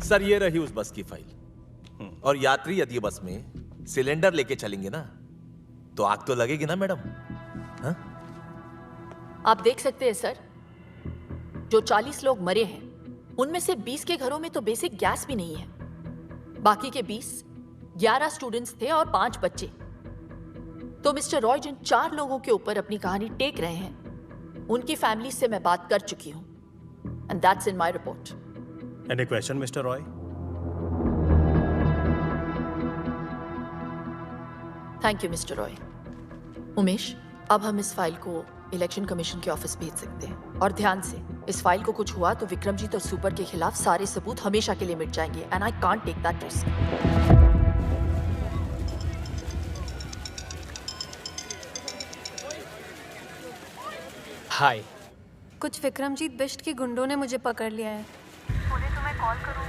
सर ये रही उस बस की फाइल। और यात्री यदि बस में सिलेंडर लेके चलेंगे ना तो आग तो लगेगी ना मैडम? हाँ? आप देख सकते हैं सर, जो 40 लोग मरे हैं उनमें से 20 के घरों में तो बेसिक गैस भी नहीं है। बाकी के 20 11 स्टूडेंट्स थे और 5 बच्चे। तो मिस्टर रॉय जिन 4 लोगों के ऊपर अपनी कहानी टेक रहे हैं उनकी फैमिली से मैं बात कर चुकी हूं and that's in my report. Any question, Mr. Roy? Thank you mister Roy. Umesh, अब हम इस फाइल को इलेक्शन कमीशन के ऑफिस भेज सकते हैं। और ध्यान से, इस फाइल को कुछ हुआ तो विक्रमजीत और सुपर के खिलाफ सारे सबूत हमेशा के लिए मिट जाएंगे and I can't take that risk. Hi. कुछ विक्रमजीत बिष्ट के गुंडों ने मुझे पकड़ लिया है। बोले तुम्हें कॉल करूं।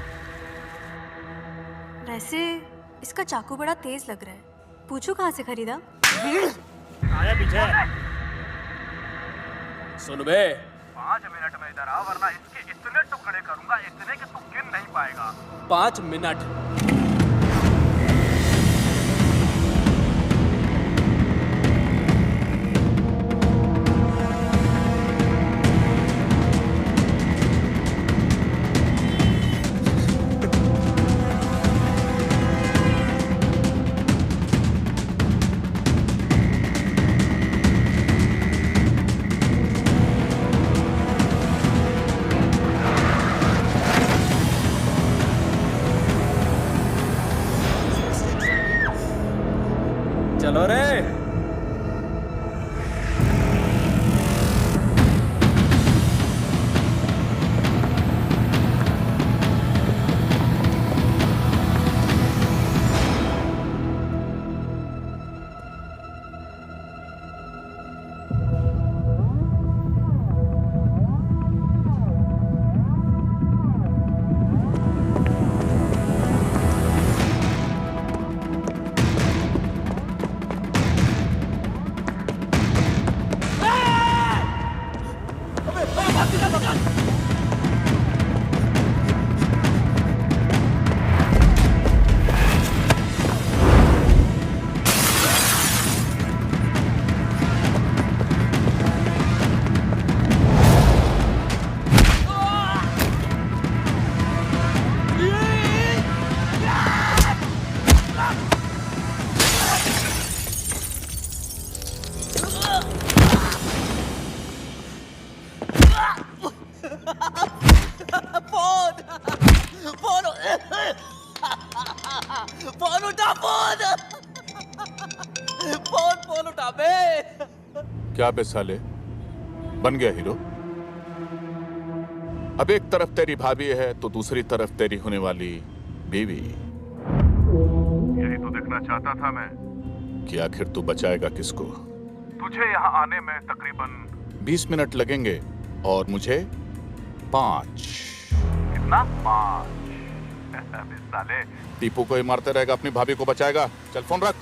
वैसे इसका चाकू बड़ा तेज लग रहा है, पूछो कहाँ से खरीदा? आया पीछे। सुन बे, 5 मिनट में इधर आ वरना इसके इतने टुकड़े करूंगा, इतने कि तू गिन नहीं पाएगा। 5 मिनट। चलो रे। फोन उठा, फोन उठा बे। क्या बे साले, बन गया हीरो? अब एक तरफ तेरी भाभी है तो दूसरी तरफ तेरी होने वाली बीवी। यही तो देखना चाहता था मैं, कि आखिर तू बचाएगा किसको? तुझे यहाँ आने में तकरीबन 20 मिनट लगेंगे और मुझे 5। कितना? 5? साले टीपू को ही मारते रहेगा, अपनी भाभी को बचाएगा। चल फोन रख।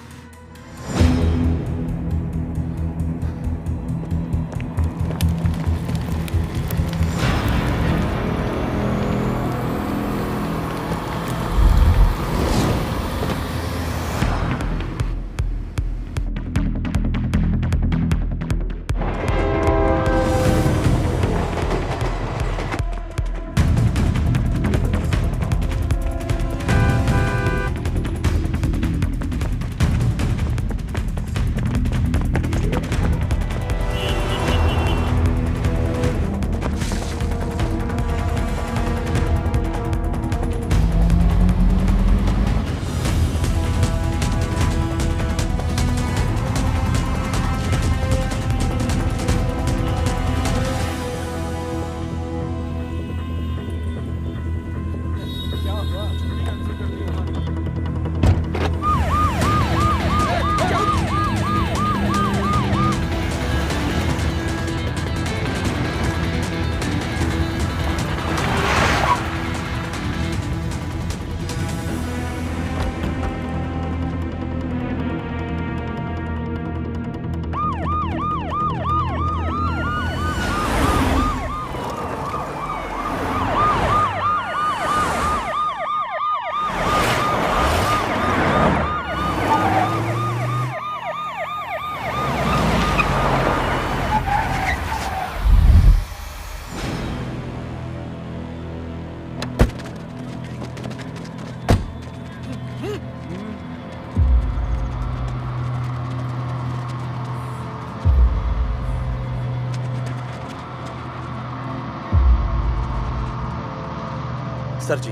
सर जी,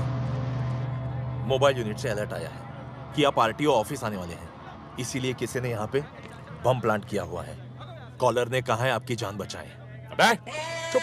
मोबाइल यूनिट से अलर्ट आया है कि आप आरटीओ ऑफिस आने वाले हैं, इसीलिए किसी ने यहाँ पे बम प्लांट किया हुआ है। कॉलर ने कहा है आपकी जान बचाएं। अबे चुप।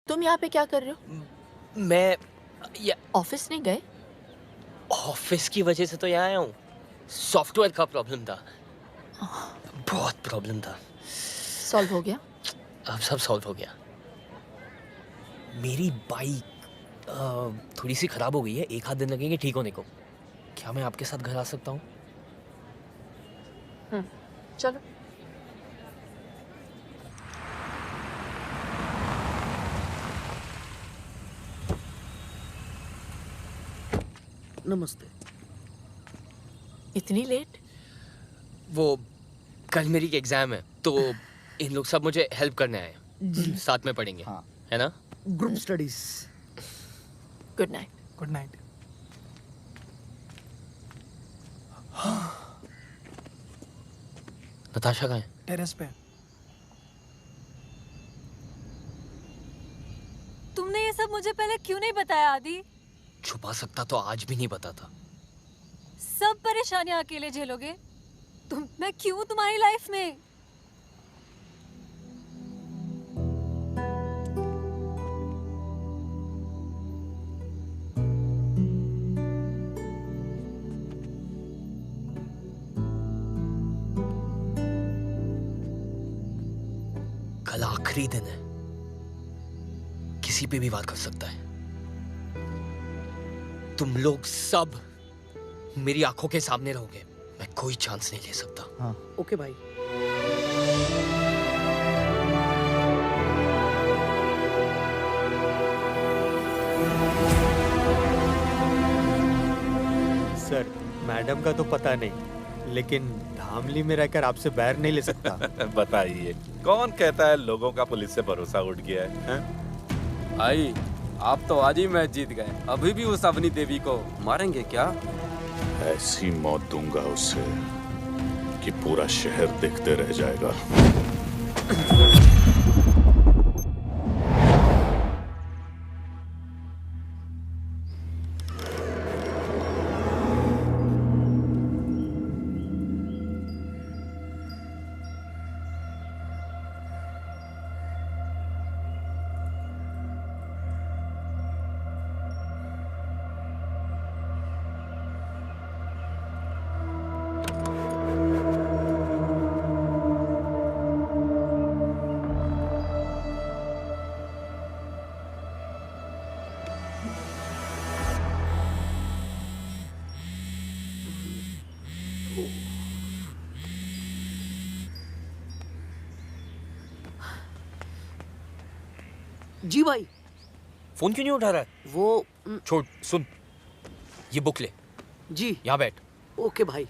तुम यहाँ पे क्या कर रहे हो? मैं ऑफिस नहीं गए? ऑफिस की वजह से तो यहाँ आया हूँ। सॉफ्टवेयर का प्रॉब्लम था, बहुत प्रॉब्लम था। सॉल्व हो गया? अब सब सॉल्व हो गया। मेरी बाइक थोड़ी सी खराब हो गई है, 1 आध दिन लगेंगे ठीक होने को। क्या मैं आपके साथ घर आ सकता हूँ? चलो। नमस्ते। इतनी लेट? वो कल मेरी एग्जाम है तो इन लोग सब मुझे हेल्प करने आए हैं। साथ में पढ़ेंगे, है ना? Group studies. Good night. Good night. Natasha कहाँ है? टेरेस पे। तुमने ये सब मुझे पहले क्यों नहीं बताया आदि? छुपा सकता तो आज भी नहीं बताता। सब परेशानियां अकेले झेलोगे? मैं क्यों तुम्हारी लाइफ में? कल आखिरी दिन है, किसी पे भी वार कर सकता है। तुम लोग सब मेरी आंखों के सामने रहोगे, मैं कोई चांस नहीं ले सकता। हाँ। ओके भाई। सर, मैडम का तो पता नहीं, लेकिन धामली में रहकर आपसे बैर नहीं ले सकता। बताइए, कौन कहता है लोगों का पुलिस से भरोसा उठ गया है? भाई, आप तो आज ही मैच जीत गए, अभी भी उस अवनी देवी को मारेंगे क्या? ऐसी मौत दूंगा उसे कि पूरा शहर देखते रह जाएगा। जी भाई। फोन क्यों नहीं उठा रहा है? वो छोड़, सुन, ये बुक ले। जी। यहाँ बैठ। ओके भाई।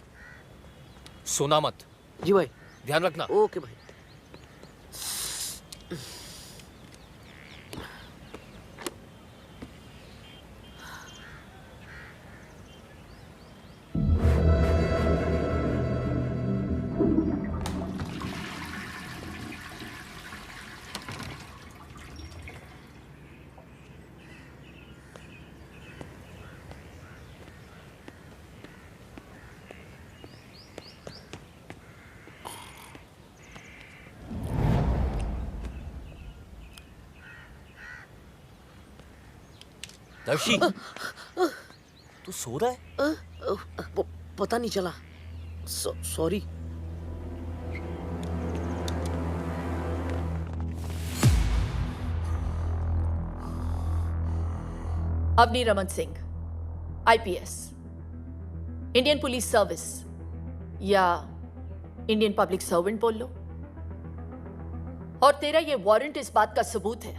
सोना मत। जी भाई। ध्यान रखना। ओके भाई। दर्शी तू सो रहा है? पता नहीं चला, sorry. Avani Raman Singh, IPS, Indian police service या इंडियन पब्लिक सर्वेंट बोल लो। और तेरा ये वारंट इस बात का सबूत है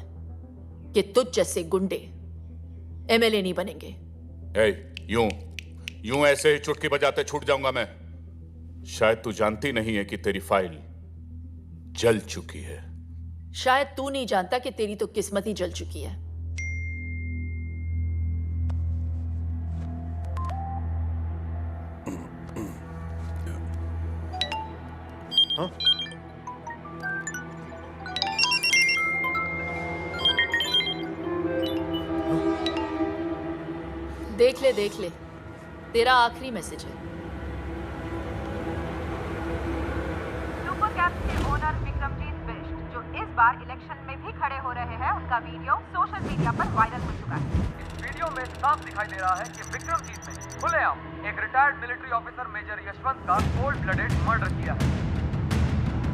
कि तुझ जैसे गुंडे एमएलए नहीं बनेंगे। यूं ऐसे ही चुटकी बजाते छूट जाऊंगा मैं? शायद तू जानती नहीं है कि तेरी फाइल जल चुकी है। शायद तू नहीं जानता कि तेरी तो किस्मत ही जल चुकी है। हाँ? देख ले, तेरा आखिरी मैसेज है। सुपर कैप्स के ओनर विक्रमजीत बिष्ट, जो इस बार इलेक्शन में भी खड़े हो रहे हैं, उनका वीडियो सोशल मीडिया पर वायरल हो चुका है। इस वीडियो में साफ दिखाई दे रहा है कि विक्रमजीत ने खुलेआम एक retired military officer major Yashwant का कोल्ड ब्लडेड मर्डर किया है।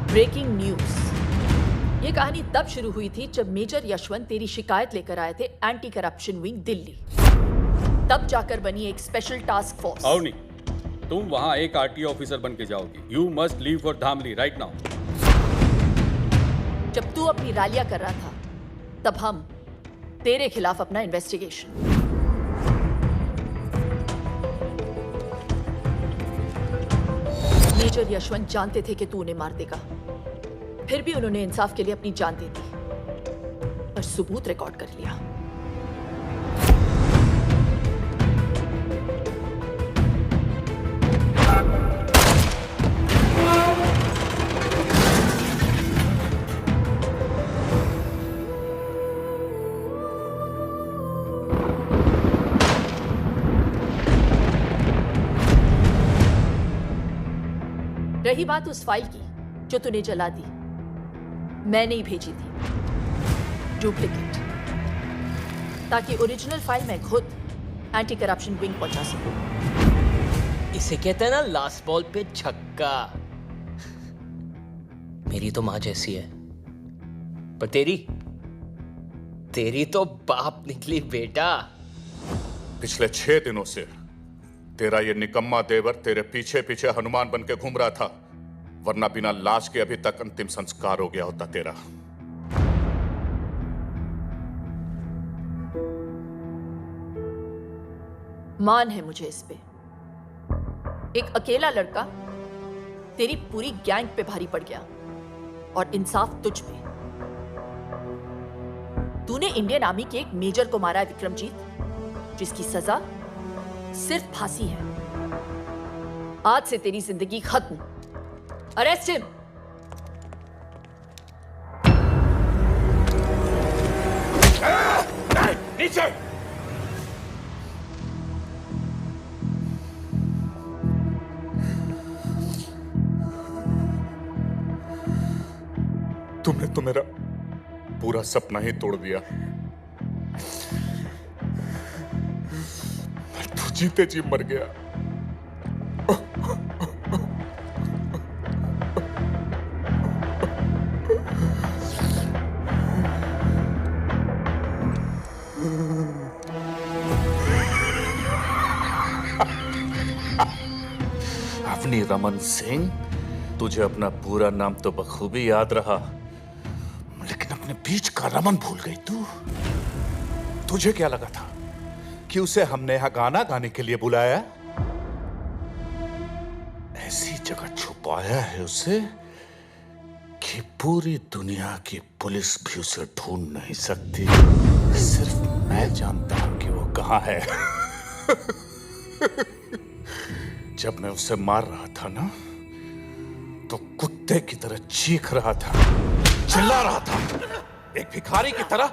Breaking news. ये कहानी तब शुरू हुई थी जब मेजर यशवंत तेरी शिकायत लेकर आए थे एंटी करप्शन विंग दिल्ली। तब जाकर बनी एक स्पेशल टास्क फोर्स। अवनी, तुम वहां एक आरटीओ ऑफिसर बन के जाओगी। You must leave for Dhamli right now. जब तू अपनी रैलियां कर रहा था, तब हम तेरे खिलाफ अपना इन्वेस्टिगेशन। मेजर यशवंत जानते थे कि तू उन्हें मार देगा, फिर भी उन्होंने इंसाफ के लिए अपनी जान दे दी और सबूत रिकॉर्ड कर लिया। रही बात उस फाइल की जो तूने जला दी, मैंने ही भेजी थी डुप्लीकेट, ताकि ओरिजिनल फाइल मैं खुद एंटी करप्शन विंग पहुंचा सकूं। इसे कहते हैं ना लास्ट बॉल पे छक्का। मेरी तो मां जैसी है, पर तेरी तो बाप निकली बेटा। पिछले 6 दिनों से तेरा ये निकम्मा देवर तेरे पीछे पीछे हनुमान बन के घूम रहा था, वरना बिना लाश के अभी तक अंतिम संस्कार हो गया होता तेरा। मान है मुझे इस पे। एक अकेला लड़का तेरी पूरी गैंग पे भारी पड़ गया और इंसाफ तुझ पे। तूने इंडियन आर्मी के एक मेजर को मारा है विक्रमजीत, जिसकी सजा सिर्फ फांसी है। आज से तेरी जिंदगी खत्म। Arrest him. नीचे। तुमने तो मेरा पूरा सपना ही तोड़ दिया। मैं तो जीते जी मर गया। अवनी रमन सिंह, तुझे अपना पूरा नाम तो बखूबी याद रहा, लेकिन अपने बीच का रमन भूल गई तू। तुझे क्या लगा था कि उसे हमने यहां गाना गाने के लिए बुलाया? ऐसी जगह छुपाया है उसे कि पूरी दुनिया की पुलिस भी उसे ढूंढ नहीं सकती। सिर्फ मैं जानता हूं कि वो कहां है। जब मैं उसे मार रहा था ना, तो कुत्ते की तरह चीख रहा था, चिल्ला रहा था, एक भिखारी की तरह